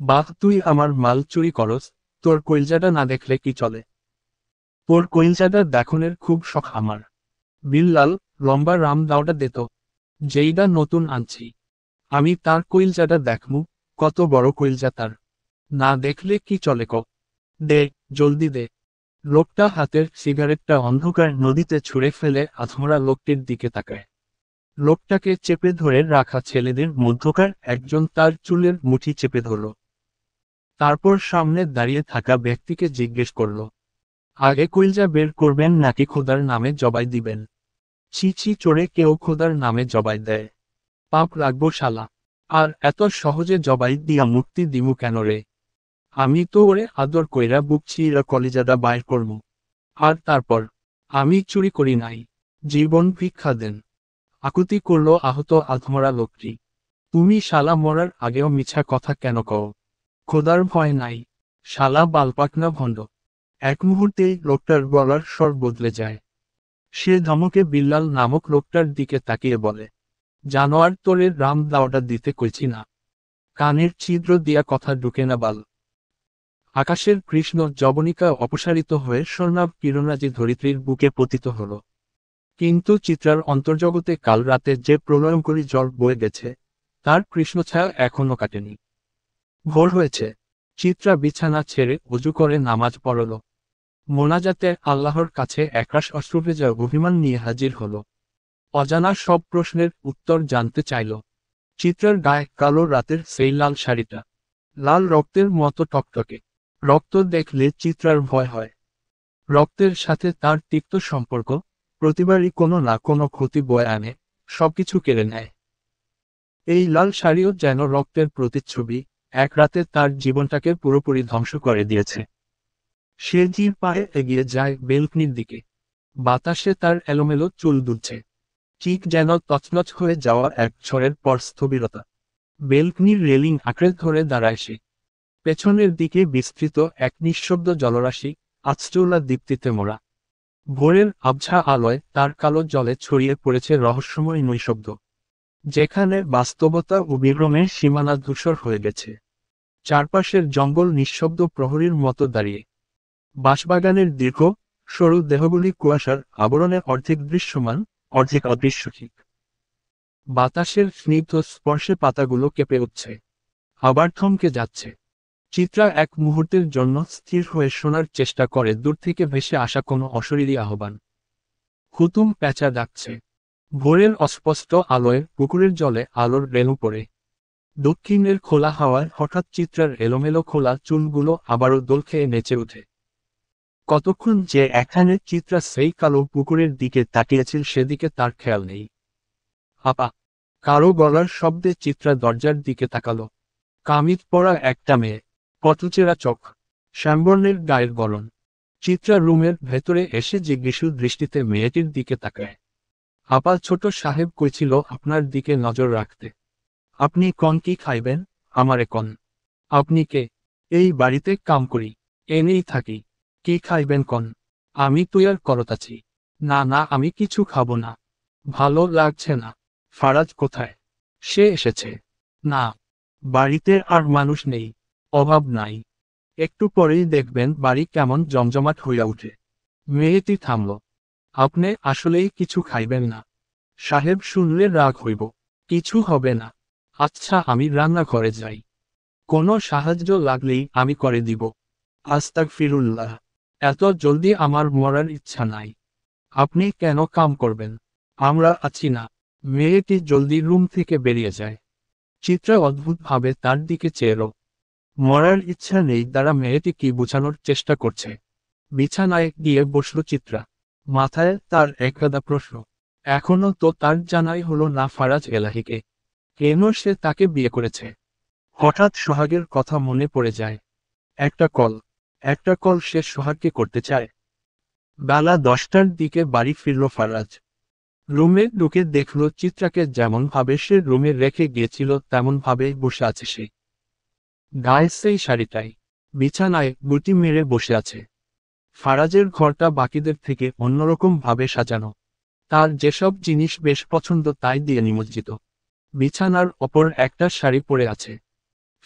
Speaker 1: বাহ, তুই আমার মাল চুরি করস, তোর কইলজাটা না দেখলে কি চলে? তোর কইলজাটা দেখনের খুব শখ আমার। বিল্লাল, লম্বা রাম দাওটা দে তো, যেইডা নতুন আনছি। আমি তার কইলজাটা দেখমু, কত বড় কইলজা তার। না দেখলে কি চলে ক? দে, জলদি দে। লোকটা হাতের সিগারেটটা অন্ধকার নদীতে ছুঁড়ে ফেলে আধমরা লোকটির দিকে তাকায়। লোকটাকে চেপে ধরে রাখা ছেলেদের মধ্যকার একজন তার চুলের মুঠি চেপে ধরল। তারপর সামনে দাঁড়িয়ে থাকা ব্যক্তিকে জিজ্ঞেস করল, আগে কইলজা বের করবেন নাকি খোদার নামে জবাই দিবেন? ছি ছি, চোরে কেউ খোদার নামে জবাই দেয়? পাপ রাখবো শালা। আর এত সহজে জবাই দিয়া মুক্তি দিমু কেন রে? আমি তো ওরে আদর কইরা বুকছি কলিজাটা বাইর করমু। আর তারপর, আমি চুরি করি নাই, জীবন ভিক্ষা দেন। আকুতি করল আহত আধমরা লোকটি। তুমি শালা মরার আগেও মিছা কথা কেন কও? খোদার ভয় নাই? শালা বালপাকনা ভণ্ড। এক মুহূর্তেই লোকটার গলার স্বর বদলে যায়। সে ধমকে বিল্লাল নামক লোকটার দিকে তাকিয়ে বলে, জানোয়ার, তোরে রাম দাওয়াটা দিতে কইছি না? কানের ছিদ্র দিয়া কথা ঢুকে না বাল। আকাশের কৃষ্ণ যবনিকা অপসারিত হয়ে স্বর্ণাভ কিরণরাজি ধরিত্রীর বুকে পতিত হল। কিন্তু চিত্রার অন্তর্জগতে কাল রাতে যে প্রলয়ঙ্করী জল বয়ে গেছে, তার কৃষ্ণছায়া এখনো কাটেনি। ভোর হয়েছে। চিত্রা বিছানা ছেড়ে অজু করে নামাজ পড়ল। মোনাজাতে আল্লাহর কাছে একরাশ অশ্রুভেজা অভিমান নিয়ে হাজির হল। অজানা সব প্রশ্নের উত্তর জানতে চাইল। চিত্রার গায়ে কালো রাতের সেই লাল শাড়িটা, লাল রক্তের মতো টকটকে। রক্ত দেখলে চিত্রার ভয় হয়। রক্তের সাথে তার তিক্ত সম্পর্ক প্রতিবারই কোনো না কোনো ক্ষতি বয়ে আনে, সবকিছু কেড়ে নেয়। এই লাল শাড়িও যেন রক্তের প্রতিচ্ছবি, এক রাতে তার জীবনটাকে পুরোপুরি ধ্বংস করে দিয়েছে। সে জির পায়ে এগিয়ে যায় বেলকনির দিকে। বাতাসে তার এলোমেলো চুল দুলছে, ঠিক যেন তছনছ হয়ে যাওয়া এক ঝড়ের পর স্থবিরতা। বেলকনির রেলিং আঁকড়ে ধরে দাঁড়ায় সে। পেছনের দিকে বিস্তৃত এক নিঃশব্দ জলরাশি, আচচৌলা দীপ্তিতে মোড়া। ভোরের আবছা আলোয় তার কালো জলে ছড়িয়ে পড়েছে রহস্যময় নৈশব্দ, যেখানে বাস্তবতা ও বিভ্রমের সীমানা ধূসর হয়ে গেছে। চারপাশের জঙ্গল নিঃশব্দ প্রহরীর মতো দাঁড়িয়ে। বাঁশবাগানের দীর্ঘ সরু দেহগুলি কুয়াশার আবরণে অর্ধেক দৃশ্যমান, অর্ধেক অদৃশ্য। ঠিক বাতাসের স্নিগ্ধ স্পর্শে পাতাগুলো কেঁপে উঠছে, আবার থমকে যাচ্ছে। চিত্রা এক মুহূর্তের জন্য স্থির হয়ে শোনার চেষ্টা করে দূর থেকে ভেসে আসা কোনো অশরীরী আহ্বান। হুতুম প্যাঁচা ডাকছে। ভোরের অস্পষ্ট আলোয় পুকুরের জলে আলোর রেণু পড়ে। দক্ষিণের খোলা হাওয়ায় হঠাৎ চিত্রার এলোমেলো খোলা চুলগুলো আবারও দোল খেয়ে নেচে ওঠে। কতক্ষণ যে এখানে চিত্রা সেই কালো পুকুরের দিকে তাকিয়েছিল সেদিকে তার খেয়াল নেই। আপা, কারো গলার শব্দে চিত্রা দরজার দিকে তাকালো। কামিজ পরা একটা মেয়ে, পটলচেরা চোখ, শ্যামবর্ণের গায়ের গলন। চিত্রা রুমের ভেতরে এসে জিজ্ঞাসু দৃষ্টিতে মেয়েটির দিকে তাকায়। আপা, ছোট সাহেব কইছিল আপনার দিকে নজর রাখতে। আপনি কন কি খাইবেন? আমারে কন। আপনি কে? এই বাড়িতে কাম করি, এনেই থাকি। কি খাইবেন কন? আমি তৈয়ার করতাছি। না না, আমি কিছু খাবো না, ভালো লাগছে না। ফারাজ কোথায়? সে এসেছে? না, বাড়িতে আর মানুষ নেই, অভাব নাই। একটু পরেই দেখবেন বাড়ি কেমন জমজমাট হইয়া উঠে। মেয়েটি থামল। আপনি আসলেই কিছু খাইবেন না? সাহেব শুনলে রাগ হইব। কিছু হবে না। আচ্ছা, আমি রান্নাঘরে যাই, কোনো সাহায্য লাগলেই আমি করে দিব। আস্তাগফিরুল্লাহ, এত জলদি আমার মরার ইচ্ছা নাই। আপনি কেন কাম করবেন? আমরা আছি না। মেয়েটি জলদি রুম থেকে বেরিয়ে যায়। চিত্রা অদ্ভুতভাবে তার দিকে চেয়েল। মরার ইচ্ছা নেই দ্বারা মেয়েটি কি বোঝানোর চেষ্টা করছে। বিছানায় গিয়ে বসল চিত্রা। মাথায় তার একগাদা প্রশ্ন। এখনো তো তার জানাই হলো না ফারাজ এলাহিকে। কেন সে তাকে বিয়ে করেছে? হঠাৎ সোহাগের কথা মনে পড়ে যায়। একটা কল সে সোহাগকে করতে চায়। বেলা 10টার দিকে বাড়ি ফিরল ফারাজ। রুমে ঢুকে দেখল চিত্রাকে যেমন ভাবে সে রুমে রেখে গিয়েছিল তেমন ভাবেই বসে আছে সে। গায়ে সেই শাড়িটাই, বিছানায় গুটি মেরে বসে আছে। ফারাজের ঘরটা বাকিদের থেকে অন্যরকম ভাবে সাজানো। তার যেসব জিনিস বেশ পছন্দ তাই দিয়ে নিমজ্জিত। বিছানার ওপর একটা শাড়ি পরে আছে।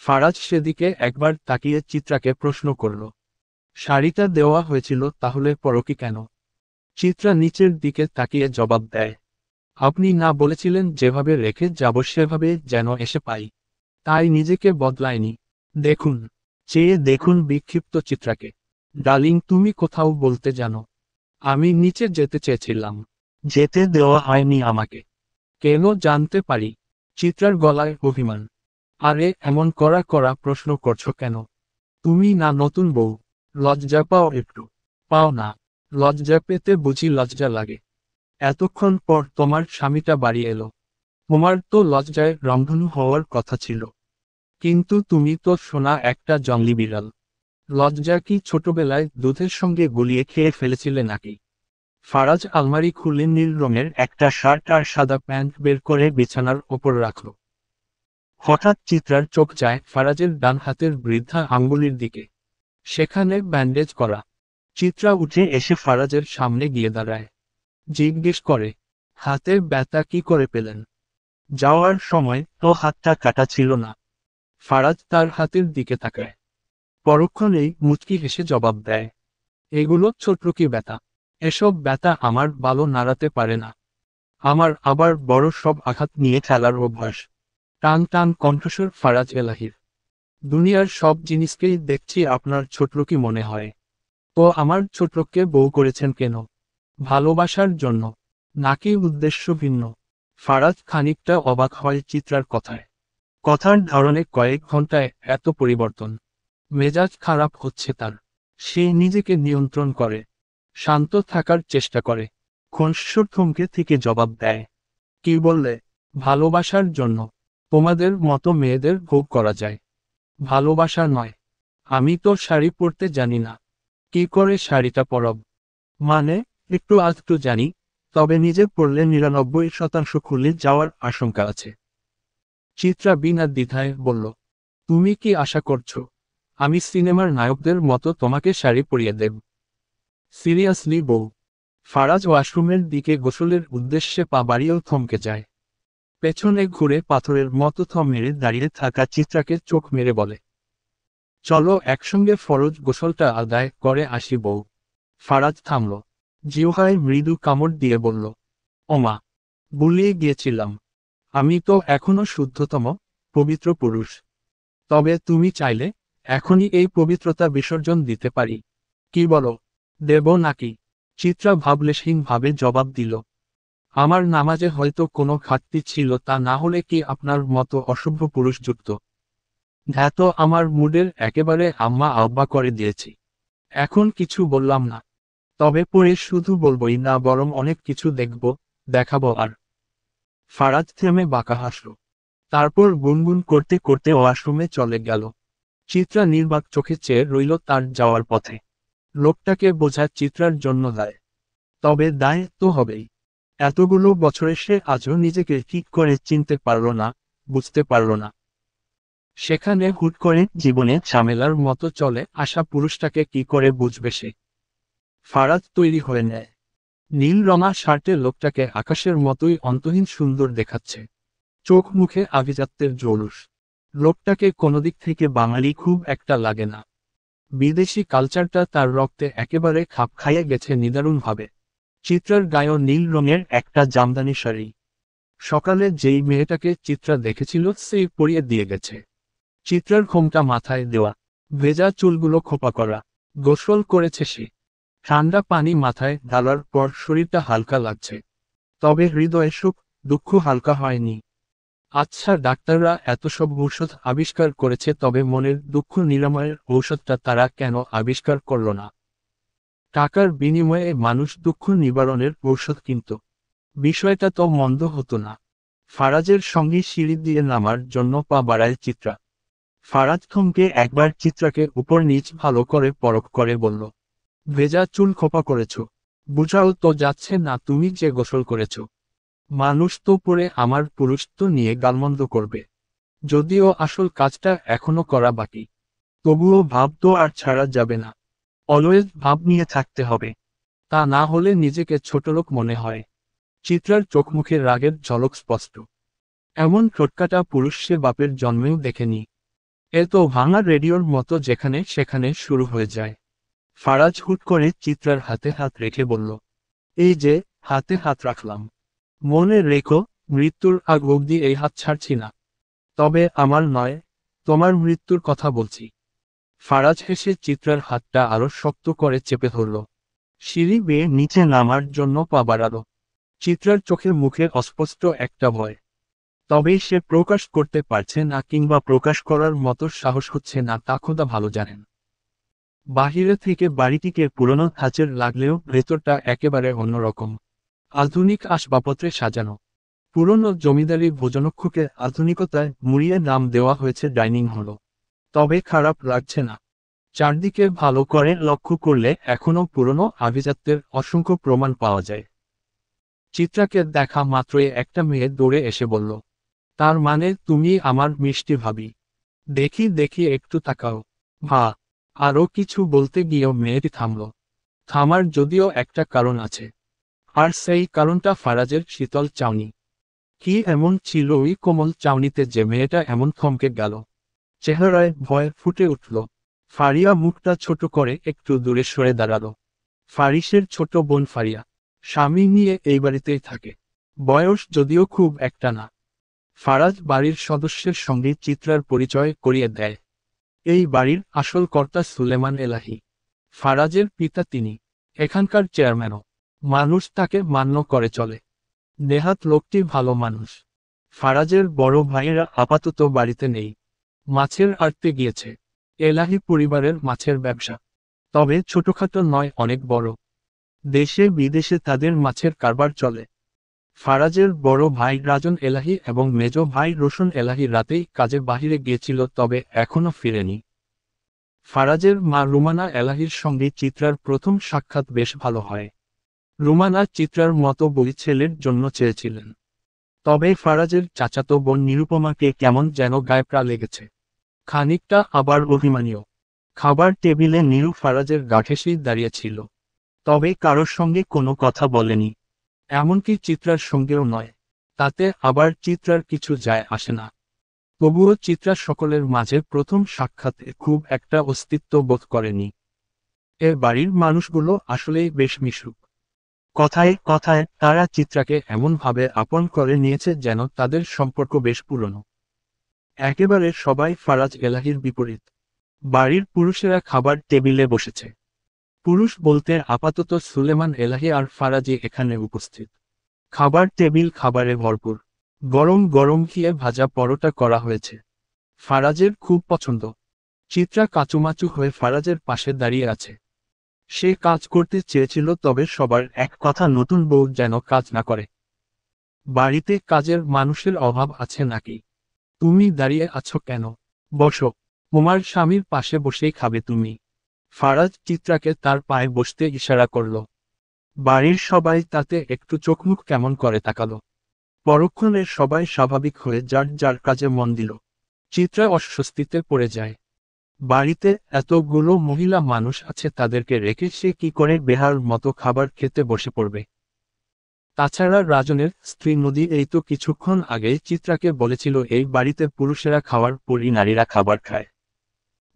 Speaker 1: ফারাজ সেদিকে একবার তাকিয়ে চিত্রাকে প্রশ্ন করল, শাড়িটা দেওয়া হয়েছিল তাহলে পরকি কেন? চিত্রা নিচের দিকে তাকিয়ে জবাব দেয়, আপনি না বলেছিলেন যেভাবে রেখে যাব সেভাবে যেন এসে পাই, তাই নিজেকে বদলায়নি। দেখুন, চেয়ে দেখুন বিক্ষিপ্ত চিত্রাকে। ডার্লিং, তুমি কোথাও বলতে জানো? আমি নিচে যেতে চেয়েছিলাম, যেতে দেওয়া হয়নি আমাকে। কেন জানতে পারি? চিত্রার গলায় অভিমান। আরে এমন কড়া কড়া প্রশ্ন করছো কেন? তুমি না নতুন বউ, লজ্জা পাও একটু? পাও না? লজ্জা পেতে বুঝি লজ্জা লাগে? এতক্ষণ পর তোমার স্বামীটা বাড়ি এলো, তোমার তো লজ্জায় রংধনু হওয়ার কথা ছিল। কিন্তু তুমি তো শোনা একটা জংলি বিড়াল। লজ্জা কি ছোটবেলায় দুধের সঙ্গে গুলিয়ে খেয়ে ফেলেছিলে নাকি? ফারাজ আলমারি খুলে নীল রঙের একটা শার্ট আর সাদা প্যান্ট বের করে বিছানার ওপর রাখল। হঠাৎ চিত্রার চোখ যায় ফারাজের ডান হাতের বৃদ্ধা আঙ্গুলির দিকে। সেখানে ব্যান্ডেজ করা। চিত্রা উঠে এসে ফারাজের সামনে গিয়ে দাঁড়ায়। জিজ্ঞেস করে, হাতে ব্যথা কি করে পেলেন? যাওয়ার সময় তো হাতটা কাটা ছিল না। ফারাজ তার হাতের দিকে তাকায়। পরক্ষণেই মুচকি হেসে জবাব দেয়, এগুলো ছোট্টকি ব্যথা। এসব ব্যথা আমার ভালো নাড়াতে পারে না। আমার আবার বড় সব আঘাত নিয়ে খেলার অভ্যাস। টান টান কণ্ঠস্বর ফারাজ এলাহির। দুনিয়ার সব জিনিসকেই দেখছি আপনার ছোট্টকি মনে হয়। তো আমার ছোট্টকে বউ করেছেন কেন? ভালোবাসার জন্য, নাকি উদ্দেশ্য ভিন্ন? ফারাজ খানিকটা অবাক হয় চিত্রার কথায়। কথার ধরনে কয়েক ঘন্টায় এত পরিবর্তন। মেজাজ খারাপ হচ্ছে তার। সে নিজেকে নিয়ন্ত্রণ করে, শান্ত থাকার চেষ্টা করে। খোঁসর থমকে থেকে জবাব দেয়, কি বললে? ভালোবাসার জন্য? তোমাদের মতো মেয়েদের ভোগ করা যায়, ভালোবাসা নয়। আমি তো শাড়ি পরতে জানি না। কি করে শাড়িটা পরব? মানে, একটু আধটু জানি, তবে নিজে পড়লে 99% খুলে যাওয়ার আশঙ্কা আছে। চিত্রা বিনা দ্বিধায় বলল, তুমি কি আশা করছো আমি সিনেমার নায়কদের মতো তোমাকে শাড়ি পরিয়ে দেব? সিরিয়াসলি বউ? ফারাজ ওয়াশরুমের দিকে গোসলের উদ্দেশ্যে পা বাড়িয়েও থমকে যায়। পেছনে ঘুরে পাথরের মতো থম মেরে দাঁড়িয়ে থাকা চিত্রাকে চোখ মেরে বলে, চলো একসঙ্গে ফরজ গোসলটা আদায় করে আসি বউ। ফারাজ থামল। জিহ্বায় মৃদু কামড় দিয়ে বলল, ওমা, ভুলিয়ে গিয়েছিলাম। আমি তো এখনো শুদ্ধতম, পবিত্র পুরুষ। তবে তুমি চাইলে এখনই এই পবিত্রতা বিসর্জন দিতে পারি। কি বলো, দেব নাকি? চিত্রা ভাবলেশহীনভাবে জবাব দিল, আমার নামাজে হয়তো কোনো ঘাটতি ছিল, তা না হলে কি আপনার মতো অসভ্য পুরুষ যুক্ত? ধ্যাত, আমার মুডের একেবারে আম্মা আব্বা করে দিয়েছি। এখন কিছু বললাম না, তবে পরে শুধু বলবই না, বরং অনেক কিছু দেখব, দেখাবো। আর ফারাজ থেমে বাঁকা হাসল। তারপর গুনগুন করতে করতে ওয়াশরুমে চলে গেল। চিত্রা নির্বাক চোখে চেয়ে রইল তার যাওয়ার পথে। লোকটাকে বোঝা চিত্রার জন্য দায়, তবে দায় তো হবেই। এতগুলো বছরে সে আজও নিজেকে ঠিক করে চিনতে পারল না, বুঝতে পারল না। সেখানে হুট করে জীবনে ঝামেলার মতো চলে আসা পুরুষটাকে কি করে বুঝবে সে? ফারাজ তৈরি হয়ে নেয়। নীল রঙা শার্টে লোকটাকে আকাশের মতোই অন্তহীন সুন্দর দেখাচ্ছে। চোখ মুখে আভিজাত্যের জৌলুস। লোকটাকে কোনো দিক থেকে বাঙালি খুব একটা লাগে না। বিদেশি কালচারটা তার রক্তে একেবারে খাপ খাইয়ে গেছে নিদারুণভাবে। চিত্রার গায়েও নীল রঙের একটা জামদানি শাড়ি। সকালে যেই মেয়েটাকে চিত্রা দেখেছিল সেই পরিয়ে দিয়ে গেছে। চিত্রার ঘোমটা মাথায় দেওয়া, ভেজা চুলগুলো খোপা করা। গোসল করেছে সে। ঠান্ডা পানি মাথায় ঢালার পর শরীরটা হালকা লাগছে, তবে হৃদয়ে সুখ দুঃখ হালকা হয়নি। আচ্ছা, ডাক্তাররা এত সব ঔষধ আবিষ্কার করেছে, তবে মনের দুঃখ নিরাময়ের ঔষধটা তারা কেন আবিষ্কার করল না? টাকার বিনিময়ে মানুষ দুঃখ নিবারণের ঔষধ কিনত। বিষয়টা তো মন্দ হতো না। ফারাজের সঙ্গে সিঁড়ি দিয়ে নামার জন্য পা বাড়ায় চিত্রা। ফারাজ থমকে একবার চিত্রাকে উপর নিচ ভালো করে পরখ করে বলল, ভেজা চুল খোপা করেছ? বুঝাও তো যাচ্ছে না তুমি যে গোসল করেছ। মানুষ তো পরে আমার পুরুষ তো নিয়ে গালমন্দ করবে। যদিও আসল কাজটা এখনো করা বাকি, তবুও ভাব তো আর ছাড়া যাবে না। অলওয়েজ ভাব নিয়ে থাকতে হবে, তা না হলে নিজেকে ছোটলোক মনে হয়। চিত্রার চোখ মুখে রাগের ঝলক স্পষ্ট। এমন ঠোটকাটা পুরুষ সে বাপের জন্মেও দেখেনি। এ তো ভাঙা রেডিওর মতো যেখানে সেখানে শুরু হয়ে যায়। ফারাজ হুট করে চিত্রার হাতে হাত রেখে বলল, এই যে, হাতে হাত রাখলাম। মনে রেখো, মৃত্যুর আগ অবধি এই হাত ছাড়ছি না। তবে আমার নয়, তোমার মৃত্যুর কথা বলছি। ফারাজ হেসে চিত্রার হাতটা আরো শক্ত করে চেপে ধরল। সিঁড়ি বেয়ে নিচে নামার জন্য পা বাড়ালো। চিত্রার চোখে মুখে অস্পষ্ট একটা ভয়। তবে সে প্রকাশ করতে পারছে না, কিংবা প্রকাশ করার মতো সাহস হচ্ছে না, তা খোদা ভালো জানেন। বাহিরে থেকে বাড়িটিকে পুরনো ধাঁচের লাগলেও ভেতরটা একেবারে অন্যরকম। আধুনিক আসবাবপত্রে সাজানো। পুরনো জমিদারি ভোজনকক্ষকে আধুনিকতায় মুড়িয়ে নাম দেওয়া হয়েছে ডাইনিং হল। তবে খারাপ লাগছে না। চারদিকে ভালো করে লক্ষ্য করলে এখনো পুরনো আভিজাত্যের অসংখ্য প্রমাণ পাওয়া যায়। চিত্রাকে দেখা মাত্রই একটা মেয়ে দৌড়ে এসে বলল, তার মানে তুমি আমার মিষ্টি ভাবি? দেখি দেখি একটু তাকাও। ভা। আরও কিছু বলতে গিয়েও মেয়েটি থামল। থামার যদিও একটা কারণ আছে। আর সেই কারণটা ফারাজের শীতল চাউনি। কি এমন ছিল ওই কোমল চাউনিতে যে মেয়েটা এমন থমকে গেল? চেহারায় ভয় ফুটে উঠল। ফারিয়া মুখটা ছোট করে একটু দূরে সরে দাঁড়ালো। ফারিসের ছোট বোন ফারিয়া। স্বামী নিয়ে এই বাড়িতেই থাকে। বয়স যদিও খুব একটা না। ফারাজ বাড়ির সদস্যের সঙ্গে চিত্রার পরিচয় করিয়ে দেয়। এই বাড়ির আসল কর্তা সুলেমান এলাহি। ফারাজের পিতা তিনি। এখানকার চেয়ারম্যানও। মানুষ তাকে মান্য করে চলে। নেহাত লোকটি ভালো মানুষ। ফারাজের বড় ভাইয়েরা আপাতত বাড়িতে নেই। মাছের আড়তে গিয়েছে। এলাহি পরিবারের মাছের ব্যবসা। তবে ছোটখাটো নয়, অনেক বড়। দেশে বিদেশে তাদের মাছের কারবার চলে। ফারাজের বড় ভাই রাজন এলাহি এবং মেজ ভাই রোশন এলাহি রাতেই কাজে বাহিরে গিয়েছিল, তবে এখনো ফিরেনি। ফারাজের মা রুমানা এলাহির সঙ্গে চিত্রার প্রথম সাক্ষাৎ বেশ ভালো হয়। রুমানা চিত্রার মতো বই ছেলের জন্য চেয়েছিলেন। তবে ফারাজের চাচাতো বোন নিরুপমাকে কেমন যেন গায়ে লেগেছে। খানিকটা আবার অভিমানীয়। খাবার টেবিলে নিরু ফারাজের গা ঘেঁষেই দাঁড়িয়েছিল। তবে কারোর সঙ্গে কোনো কথা বলেনি। এমনকি চিত্রার সঙ্গেও নয়। তাতে আবার চিত্রার কিছু যায় আসে না। তবুও চিত্রা সকলের মাঝে প্রথম সাক্ষাতে খুব একটা অস্তিত্ব বোধ করেনি। এ বাড়ির মানুষগুলো আসলেই বেশ মিশুক। কথায় কথায় তারা চিত্রাকে এমনভাবে আপন করে নিয়েছে যেন তাদের সম্পর্ক বেশ পুরনো। একেবারে সবাই ফারাজ এলাহির বিপরীত। বাড়ির পুরুষেরা খাবার টেবিলে বসেছে। পুরুষ বলতে আপাতত সুলেমান এলাহি আর ফারাজি এখানে উপস্থিত। খাবার টেবিল খাবারে ভরপুর। গরম গরম ঘিয়ে ভাজা পরোটা করা হয়েছে। ফারাজের খুব পছন্দ। চিত্রা কাচুমাচু হয়ে ফারাজের পাশে দাঁড়িয়ে আছে। সে কাজ করতে চেয়েছিল, তবে সবার এক কথা, নতুন বউ যেন কাজ না করে। বাড়িতে কাজের মানুষের অভাব আছে নাকি? তুমি দাঁড়িয়ে আছো কেন? বসো। তোমার স্বামীর পাশে বসেই খাবে তুমি। ফারাজ চিত্রাকে তার পায়ে বসতে ইশারা করল। বাড়ির সবাই তাতে একটু চোখমুখ কেমন করে তাকালো। পরক্ষণে সবাই স্বাভাবিক হয়ে যার যার কাজে মন দিল। চিত্রা অস্বস্তিতে পড়ে যায়। বাড়িতে এতগুলো মহিলা মানুষ আছে, তাদেরকে রেখে সে কি করে বেহার মতো খাবার খেতে বসে পড়বে? তাছাড়া রাজনের স্ত্রী নদী এই তো কিছুক্ষণ আগে চিত্রাকে বলেছিল এই বাড়িতে পুরুষেরা খাওয়ার পরই নারীরা খাবার খায়।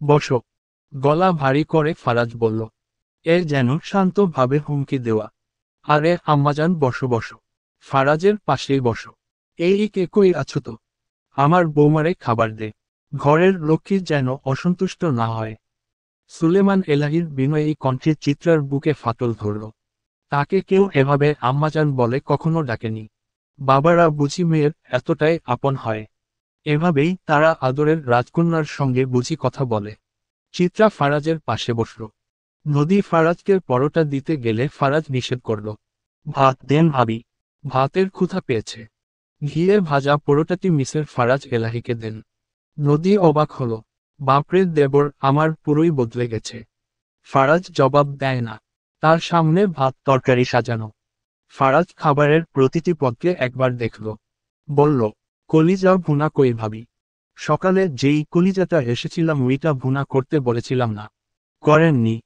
Speaker 1: বসো। গলা ভারী করে ফারাজ বলল। এ যেন শান্তভাবে হুমকি দেওয়া। আরে আম্মাজান, বসো বসো। ফারাজের পাশেই বসো। এই কে কই আছো তো? আমার বৌমারে খাবার দে। ঘরের লক্ষ্মী যেন অসন্তুষ্ট না হয়। সুলেমান এলাহির বিনয়ী কণ্ঠে চিত্রার বুকে ফাটল ধরল। তাকে কেউ এভাবে আম্মাজান বলে কখনো ডাকেনি। বাবারা বুঝি মেয়ের এতটাই আপন হয়? এভাবেই তারা আদরের রাজকন্যার সঙ্গে বুঝি কথা বলে। চিত্রা ফারাজের পাশে বসল। নদী ফারাজকে পরোটা দিতে গেলে ফারাজ নিষেধ করল। ভাত দেন ভাবি। ভাতের ক্ষুধা পেয়েছে। ঘিয়ে ভাজা পরোটাটি মিসের ফারাজ এলাহিকে দেন। নদী অবাক হল। বাপরে দেবর, আমার পুরোই বদলে গেছে। ফারাজ জবাব দেয় না। তার সামনে ভাত তরকারি সাজানো। ফারাজ খাবারের প্রতিটি পদকে একবার দেখল। বলল, কলিজা ভুনা কই ভাবি? সকালে যেই কলিজাটা এসেছিলাম ওইটা ভুনা করতে বলেছিলাম না, করেননি।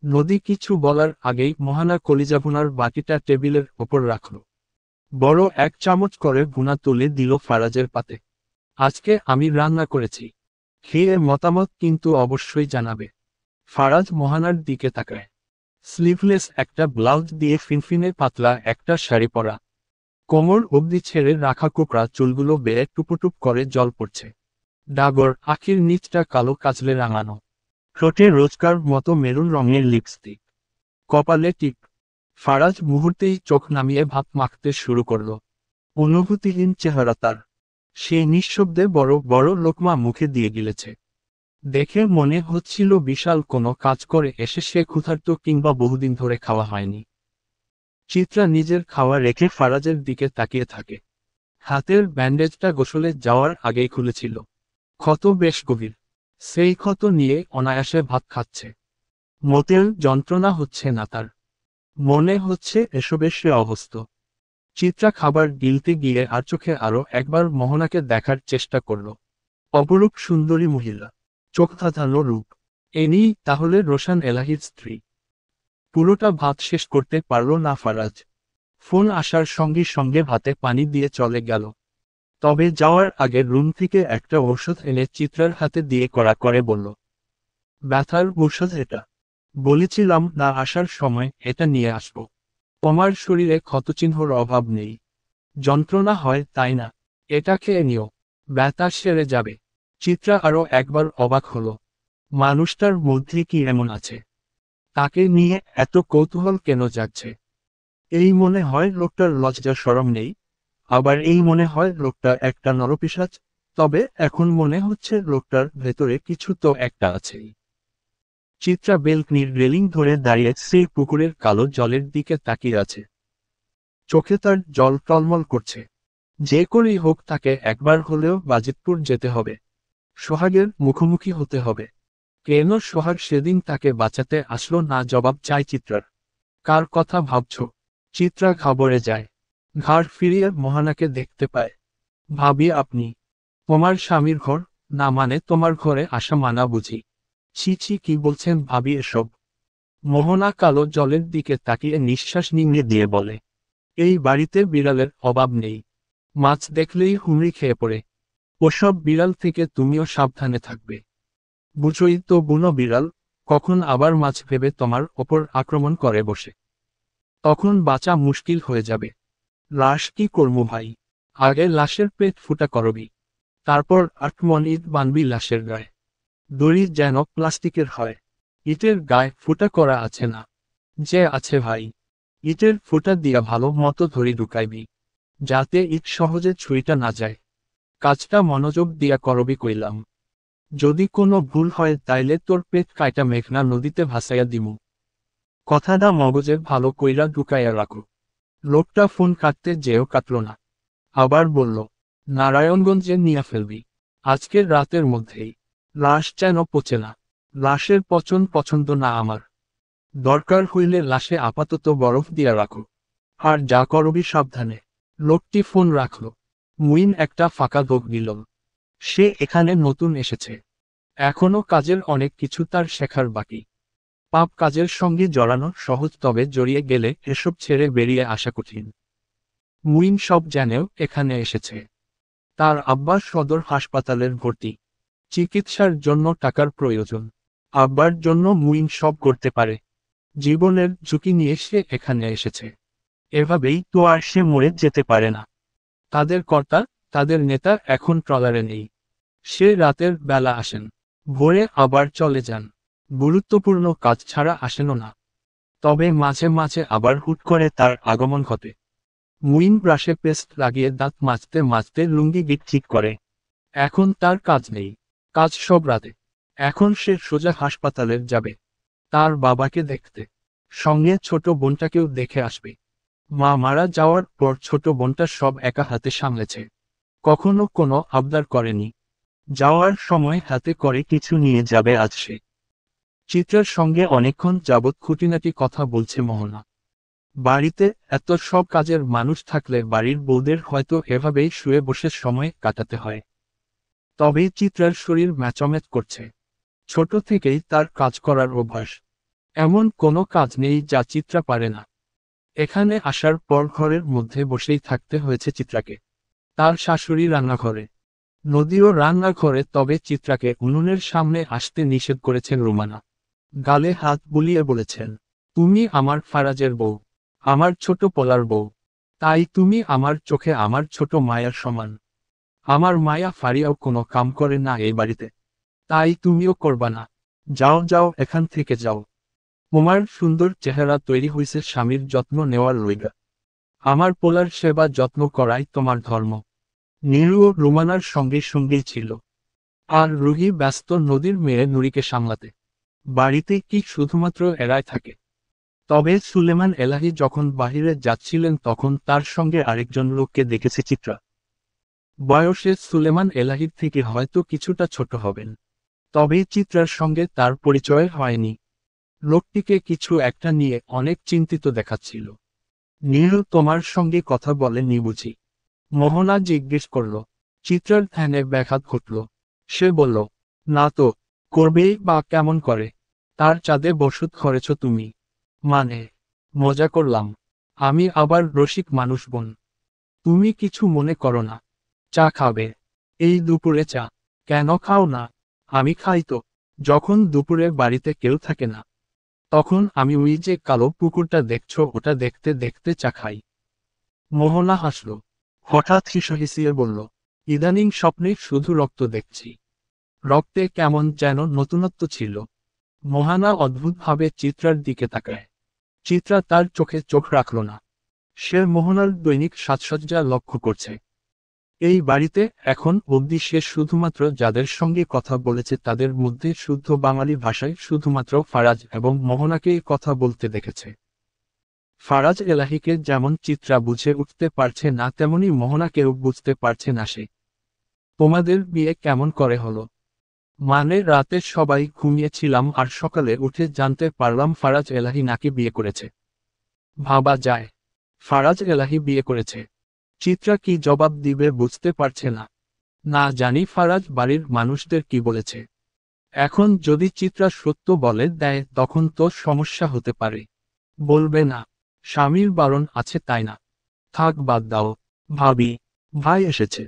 Speaker 1: নদী কিছু বলার আগেই মোহানা কলিজা ভুনার বাকিটা টেবিলের ওপর রাখল। বড় এক চামচ করে ভুনা তুলে দিল ফারাজের পাতে। আজকে আমি রান্না করেছি, খেয়ে মতামত কিন্তু অবশ্যই জানাবে। ফারাজ মোহানার দিকে তাকায়। স্লিভলেস একটা ব্লাউজ দিয়ে ফিনফিনে পাতলা একটা শাড়ি পরা, কোমর অবধি ছেড়ে রাখা কোকড়া চুলগুলো বেয়ে টুপুটুপ করে জল পড়ছে। ডাগর আখির নিচটা কালো কাজলে রাঙানো, ঠোঁটে রোজকার মতো মেরুন রঙের লিপস্টিক, কপালে টিপ। ফারাজ মুহূর্তেই চোখ নামিয়ে ভাত মাখতে শুরু করল। অনুভূতিহীন চেহারা তার। সে নিঃশব্দে বড় বড় লোকমা মুখে দিয়ে গিলেছে। দেখে মনে হচ্ছিল বিশাল কোনো কাজ করে এসে সে ক্ষুধার্ত, কিংবা বহুদিন ধরে খাওয়া হয়নি। চিত্রা নিজের খাওয়া রেখে ফারাজের দিকে তাকিয়ে থাকে। হাতের ব্যান্ডেজটা গোসলে যাওয়ার আগেই খুলেছিল। ক্ষত বেশ গভীর। সেই ক্ষত নিয়ে অনায়াসে ভাত খাচ্ছে। মোটেও যন্ত্রণা হচ্ছে না তার। মনে হচ্ছে এসবে সে অভ্যস্ত। চিত্রা খাবার গিলতে গিয়ে আর চোখে আরো একবার মোহনাকে দেখার চেষ্টা করল। অপরূপ সুন্দরী মহিলা, চোখ ধাঁধানো রূপ। এনি তাহলে রোশান এলাহির স্ত্রী। পুরোটা ভাত শেষ করতে পারল না ফারাজ। ফোন আসার সঙ্গে সঙ্গে ভাতে পানি দিয়ে চলে গেল। তবে যাওয়ার আগে রুম থেকে একটা ঔষধ এনে চিত্রার হাতে দিয়ে কড়া করে বলল, ব্যথার ঔষধ এটা। বলেছিলাম না আসার সময় এটা নিয়ে আসব। তোমার শরীরে ক্ষতচিহ্নর অভাব নেই, যন্ত্রণা হয় তাই না? এটা খেয়ে নিও, ব্যথা সেরে যাবে। চিত্রা আরো একবার অবাক হলো। মানুষটার মধ্যে কি এমন আছে, তাকে নিয়ে এত কৌতূহল কেন জাগছে? এই মনে হয় লোকটার লজ্জা শরম নেই, আবার এই মনে হয় লোকটা একটা নরপিশাচ। তবে এখন মনে হচ্ছে লোকটার ভেতরে কিছু তো একটা আছেই। চিত্রা বেলকনির রেলিং ধরে দাঁড়িয়ে সেই পুকুরের কালো জলের দিকে তাকিয়ে আছে। চোখে তার জল টলমল করছে। যে করেই হোক তাকে একবার হলেও বাজিতপুর যেতে হবে। সোহাগের মুখোমুখি হতে হবে। কেন সোহাগ সেদিন তাকে বাঁচাতে আসলো না জবাব চাই চিত্রার। কার কথা ভাবছ? চিত্রা ঘাবড়ে যায়। ঘাড় ফিরিয়ে মোহানাকে দেখতে পায়। ভাবি আপনি? তোমার স্বামীর ঘর, না মানে তোমার ঘরে আসা মানা বুঝি? ছি ছি, কি বলছেন ভাবি এসব? মোহনা কালো জলের দিকে তাকিয়ে নিঃশ্বাস নিংড়ে দিয়ে বলে, এই বাড়িতে বিড়ালের অভাব নেই। মাছ দেখলেই হুমড়ি খেয়ে পড়ে। ওসব বিড়াল থেকে তুমিও সাবধানে থাকবে। বুঝোই তো বুনো বিড়াল, কখন আবার মাছ ভেবে তোমার ওপর আক্রমণ করে বসে। তখন বাঁচা মুশকিল হয়ে যাবে। লাশ কি করমু ভাই? আগে লাশের পেট ফুটা করবি, তারপর 8 মণ ইট বানবি লাশের গায়ে। দড়ি যেন প্লাস্টিকের হয়। ইটের গায়ে ফুটা করা আছে না? যে আছে ভাই। ইটের ফুটা দিয়া ভালো মতো ধরি ঢুকাইবি, যাতে ইট সহজে ছুরিটা না যায়। কাজটা মনোযোগ দিয়া করবি কইলাম। যদি কোনো ভুল হয় তাইলে তোর পেট কাইটা মেঘনা নদীতে ভাসাইয়া দিমু। কথাটা মগজে ভালো কইরা ঢুকাইয়া রাখো। লোকটা ফোন কাটতে যেও কাটল না। আবার বলল, নারায়ণগঞ্জে নিয়ে ফেলবি, আজকের রাতের মধ্যেই। লাশ যেন পচে না। লাশের পচন পছন্দ না আমার। দরকার হইলে লাশে আপাতত বরফ দিয়া রাখো। আর যা করবি সাবধানে। লোকটি ফোন রাখল। মুইন একটা ফাঁকা ঢোক দিল। সে এখানে নতুন এসেছে। এখনো কাজের অনেক কিছু তার শেখার বাকি। পাপ কাজের সঙ্গে জড়ানো সহজ, তবে জড়িয়ে গেলে এসব ছেড়ে বেরিয়ে আসা কঠিন। মুইন সব জানেও এখানে এসেছে। তার আব্বা সদর হাসপাতালের ভর্তি। চিকিৎসার জন্য টাকার প্রয়োজন। আব্বার জন্য মুইন সব করতে পারে। জীবনের ঝুঁকি নিয়ে সে এখানে এসেছে। এভাবেই তো আর সে মরে যেতে পারে না। তাদের কর্তা, তাদের নেতা এখন ট্রলারে নেই। সে রাতের বেলা আসেন, ভোরে আবার চলে যান। গুরুত্বপূর্ণ কাজ ছাড়া আসেনও না। তবে মাঝে মাঝে আবার হুট করে তার আগমন ঘটে। মুইন ব্রাশে পেস্ট লাগিয়ে দাঁত মাজতে মাজতে লুঙ্গি গিট ঠিক করে। এখন তার কাজ নেই, কাজ সব রাতে। এখন সে সোজা হাসপাতালের যাবে, তার বাবাকে দেখতে। সঙ্গে ছোট বোনটাকেও দেখে আসবে। মা মারা যাওয়ার পর ছোট বোনটা সব একা হাতে সামলেছে। কখনো কোনো আবদার করেনি। যাওয়ার সময় হাতে করে কিছু নিয়ে যাবে আজ সে। চিত্রার সঙ্গে অনেকক্ষণ যাবৎ খুঁটিনাটি কথা বলছে মোহনা। বাড়িতে এত সব কাজের মানুষ থাকলে বাড়ির বউদের হয়তো এভাবেই শুয়ে বসে সময় কাটাতে হয়। তবে চিত্রার শরীর ম্যাচমেচ করছে। ছোট থেকেই তার কাজ করার অভ্যাস। এমন কোনো কাজ নেই যা চিত্রা পারে না। এখানে আসার পর ঘরের মধ্যে বসেই থাকতে হয়েছে চিত্রাকে। তার শাশুড়ি রান্নাঘরে, নদীও রান্নাঘরে, তবে চিত্রাকে উনুনের সামনে আসতে নিষেধ করেছেন রুমানা। গালে হাত বুলিয়ে বলেছেন, তুমি আমার ফারাজের বউ, আমার ছোট পোলার বউ, তাই তুমি আমার চোখে আমার ছোট মায়ার সমান। আমার মায়া ফারিয়াও কোনো কাম করে না এই বাড়িতে, তাই তুমিও করবা না। যাও যাও, এখান থেকে যাও। তোমার সুন্দর চেহারা তৈরি হইছে স্বামীর যত্ন নেওয়ার লইগা। আমার পোলার সেবা যত্ন করাই তোমার ধর্ম। নীরু রুমানার সঙ্গে সঙ্গেই ছিল, আর রুহি ব্যস্ত নদীর মেয়ে নুরিকে সামলাতে। বাড়িতে কি শুধুমাত্র এরাই থাকে? তবে সুলেমান এলাহি যখন বাহিরে যাচ্ছিলেন তখন তার সঙ্গে আরেকজন লোককে দেখেছে চিত্রা। বয়সে সুলেমান এলাহির থেকে হয়তো কিছুটা ছোট হবেন, তবে চিত্রার সঙ্গে তার পরিচয় হয়নি। লোকটিকে কিছু একটা নিয়ে অনেক চিন্তিত দেখাচ্ছিল। নীল তোমার সঙ্গে কথা বলেনি বুঝি? মোহনা জিজ্ঞেস করল। চিত্রার ধ্যানে ব্যাঘাত ঘটল। সে বলল, না তো, করবেই বা কেমন করে? তার চাঁদে বসত করেছ তুমি? মানে, মজা করলাম। আমি আবার রসিক মানুষ বোন। তুমি কিছু মনে করো না। চা খাবে? এই দুপুরে চা? কেন খাও না? আমি খাই তো। যখন দুপুরে বাড়িতে কেউ থাকে না, তখন আমি ওই যে কালো পুকুরটা দেখছো ওটা দেখতে দেখতে চা খাই। মোহনা হাসল। হঠাৎ হিসহিসিয়ে বলল, ইদানিং স্বপ্নে শুধু রক্ত দেখছি। রক্তে কেমন যেন নতুনত্ব ছিল। মোহনা অদ্ভুতভাবে চিত্রার দিকে তাকায়। চিত্রা তার চোখে চোখ রাখল না। সে মোহনার দৈনিক সাজসজ্জা লক্ষ্য করছে। এই বাড়িতে এখন অবধি সে শুধুমাত্র যাদের সঙ্গে কথা বলেছে তাদের মধ্যে শুদ্ধ বাঙালি ভাষায় শুধুমাত্র ফারাজ এবং মোহনাকেই কথা বলতে দেখেছে। ফারাজ এলাহিকে যেমন চিত্রা বুঝে উঠতে পারছে না তেমনি মোহনাকেও বুঝতে পারছে না সে। তোমাদের বিয়ে কেমন করে হলো? মানে রাতে সবাই ঘুমিয়েছিলাম আর সকালে উঠে জানতে পারলাম ফারাজ এলাহি নাকি বিয়ে করেছে। ভাবা যায়, ফারাজ এলাহি বিয়ে করেছে। চিত্রা কি জবাব দিবে বুঝতে পারছে না। না জানি ফারাজ বাড়ির মানুষদের কি বলেছে। এখন যদি চিত্রা সত্য বলে দেয় তখন তো সমস্যা হতে পারে। বলবে না, স্বামীর বারণ আছে তাই না? থাক বাদ দাও। ভাবি, ভাই এসেছে,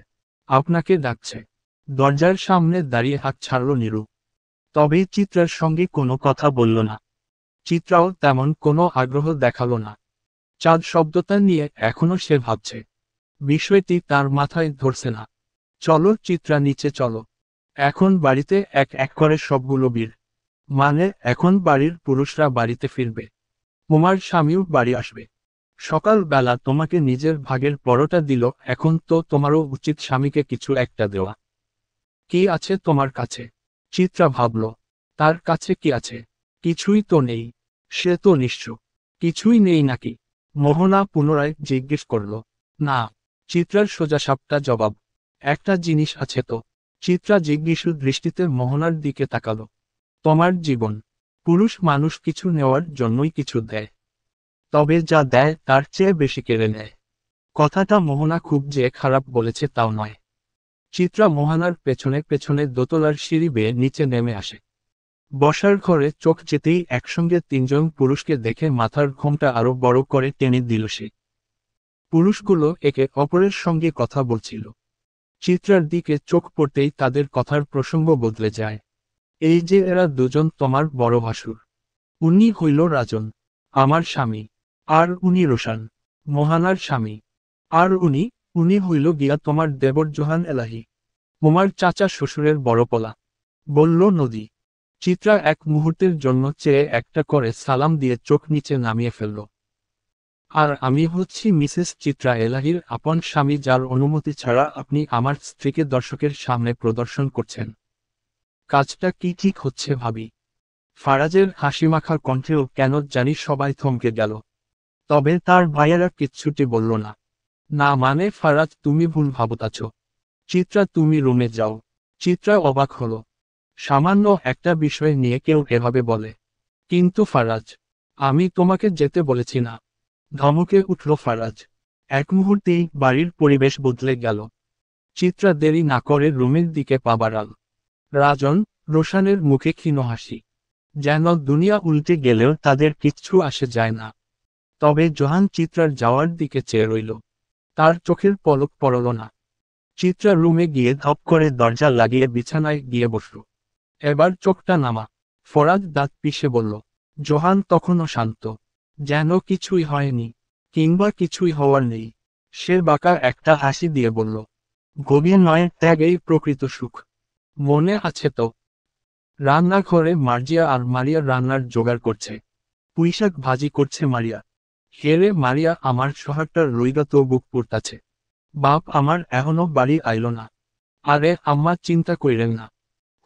Speaker 1: আপনাকে ডাকছে। দরজার সামনে দাঁড়িয়ে হাত ছাড়ল নীরু। তবে চিত্রার সঙ্গে কোনো কথা বলল না। চিত্রাও তেমন কোনো আগ্রহ দেখালো না। চাঁদ শব্দটা নিয়ে এখনো সে ভাবছে। বিষয়টি তার মাথায় ধরছে না। চলো চিত্রা, নিচে চলো। এখন বাড়িতে এক এক করে সবগুলো বীর। মানে এখন বাড়ির পুরুষরা বাড়িতে ফিরবে। তোমার স্বামীও বাড়ি আসবে। সকাল বেলা তোমাকে নিজের ভাগের পরোটা দিল, এখন তো তোমারও উচিত স্বামীকে কিছু একটা দেওয়া। কি আছে তোমার কাছে? চিত্রা ভাবল, তার কাছে কি আছে? কিছুই তো নেই। সে তো নিঃস্ব। কিছুই নেই নাকি? মোহনা পুনরায় জিজ্ঞেস করল। না। চিত্রার সোজাসাপটা জবাব। একটা জিনিস আছে তো। চিত্রা জিজ্ঞাসু দৃষ্টিতে মোহনার দিকে তাকালো। তোমার জীবন। পুরুষ মানুষ কিছু নেওয়ার জন্যই কিছু দেয়, তবে যা দেয় তার চেয়ে বেশি কেড়ে নেয়। কথাটা মোহনা খুব যে খারাপ বলেছে তাও নয়। চিত্রা মোহনার পেছনে পেছনে দোতলার সিঁড়ি বেয়ে নিচে নেমে আসে। বসার ঘরে চোখ যেতেই একসঙ্গে তিনজন পুরুষকে দেখে মাথার ঘোমটা আরো বড় করে টেনে দিল সে। পুরুষগুলো একে অপরের সঙ্গে কথা বলছিল। চিত্রার দিকে চোখ পড়তেই তাদের কথার প্রসঙ্গ বদলে যায়। এই যে এরা দুজন তোমার বড় ভাসুর। উনি হইল রাজন, আমার স্বামী। আর উনি রোশান, মোহানার স্বামী। আর উনি হইল গিয়া তোমার দেবর জোহান এলাহি, তোমার চাচা শ্বশুরের বড় পোলা, বলল নদী। চিত্রা এক মুহূর্তের জন্য চেয়ে একটা করে সালাম দিয়ে চোখ নিচে নামিয়ে ফেলল। আর আমি হচ্ছি মিসেস চিত্রা এলাহির আপন স্বামী, যার অনুমতি ছাড়া আপনি আমার স্ত্রীকে দর্শকের সামনে প্রদর্শন করছেন। কাজটা কি ঠিক হচ্ছে ভাবি? ফারাজের হাসিমাখা কণ্ঠেও কেন জানি সবাই থমকে গেল। তবে তার ভাইয়েরা কিচ্ছুটি বলল না। না মানে ফারাজ, তুমি ভুল ভাবতাছ। চিত্রা, তুমি রুমে যাও। চিত্রা অবাক হলো। সামান্য একটা বিষয় নিয়ে কেউ এভাবে বলে। কিন্তু ফারাজ, আমি তোমাকে যেতে বলেছি না। ধমকে উঠল ফারাজ। এক মুহূর্তেই বাড়ির পরিবেশ বদলে গেল। চিত্রা দেরি না করে রুমের দিকে পা বাড়াল। রাজন, রোশানের মুখে ক্ষীণ হাসি। যেন দুনিয়া উল্টে গেলেও তাদের কিচ্ছু আসে যায় না। তবে জোহান চিত্রার যাওয়ার দিকে চেয়ে রইল। তার চোখের পলক পড়ল না। চিত্রা রুমে গিয়ে ধপ করে দরজা লাগিয়ে বিছানায় গিয়ে বসল। এবার চোখটা নামা। ফরাজ দাঁত পিষে বলল। জোহান তখনও শান্ত। যেন কিছুই হয়নি, কিংবা কিছুই হওয়ার নেই। সে বাঁকা একটা হাসি দিয়ে বলল, গভীর নয় ত্যাগেই প্রকৃত সুখ। মনে আছে তো? রান্নাঘরে মার্জিয়া আর মারিয়া রান্নার জোগাড় করছে। পুঁইশাক ভাজি করছে মারিয়া। হেরে মারিয়া, আমার সোহাগটার রইগা তো বুক পুড়তাছে। বাপ আমার এখনো বাড়ি আইল না। আরে আম্মা, চিন্তা কইরেন না,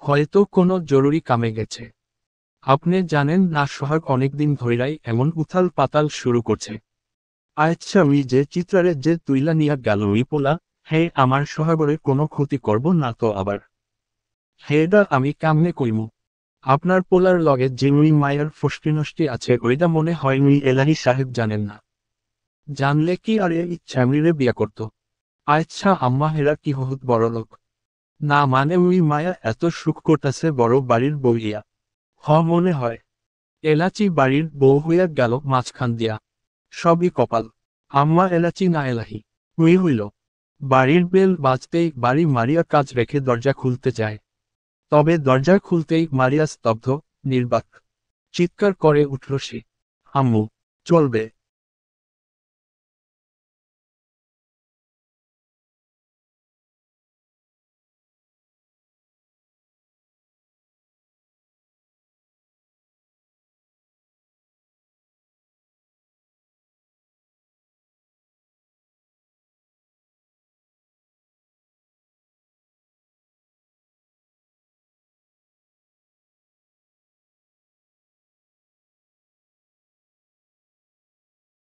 Speaker 1: হয়তো কোনো জরুরি কামে গেছে। আপনি জানেন না সোহাগ অনেকদিন ধইরাই এমন উথাল পাতাল শুরু করছে। আচ্ছা, উই যে চিত্রারে যে তুইলা নিয়া গেল উই পোলা, হে আমার সোহাগরে কোনো ক্ষতি করব না তো আবার? হেডা আমি কামনে কইমু? আপনার পোলার লগে যে উই মায়ের ফষ্টি নষ্টি আছে ওইটা মনে হয় উই এলাহি সাহেব জানেন না। জানলে কি আর এই ছ্যামড়িরে বিয়া করত? আচ্ছা আম্মা, হেরা কি বহুত বড় লোক? না মানে উই মায়া এত সুখ করতাছে বড় বাড়ির বউ ইয়া। হ, মনে হয়। এলাচি বাড়ির বউ হইয়া গেল মাঝখান দিয়া। সবই কপাল। আম্মা এলাচি না এলাহি। উই হইল। বাড়ির বেল বাজতেই বাড়ি মারিয়া কাজ রেখে দরজা খুলতে যায়। তবে দরজা খুলতেই মারিয়া স্তব্ধ, নির্বাক। চিৎকার করে উঠল সে, আম্মু, চলবে।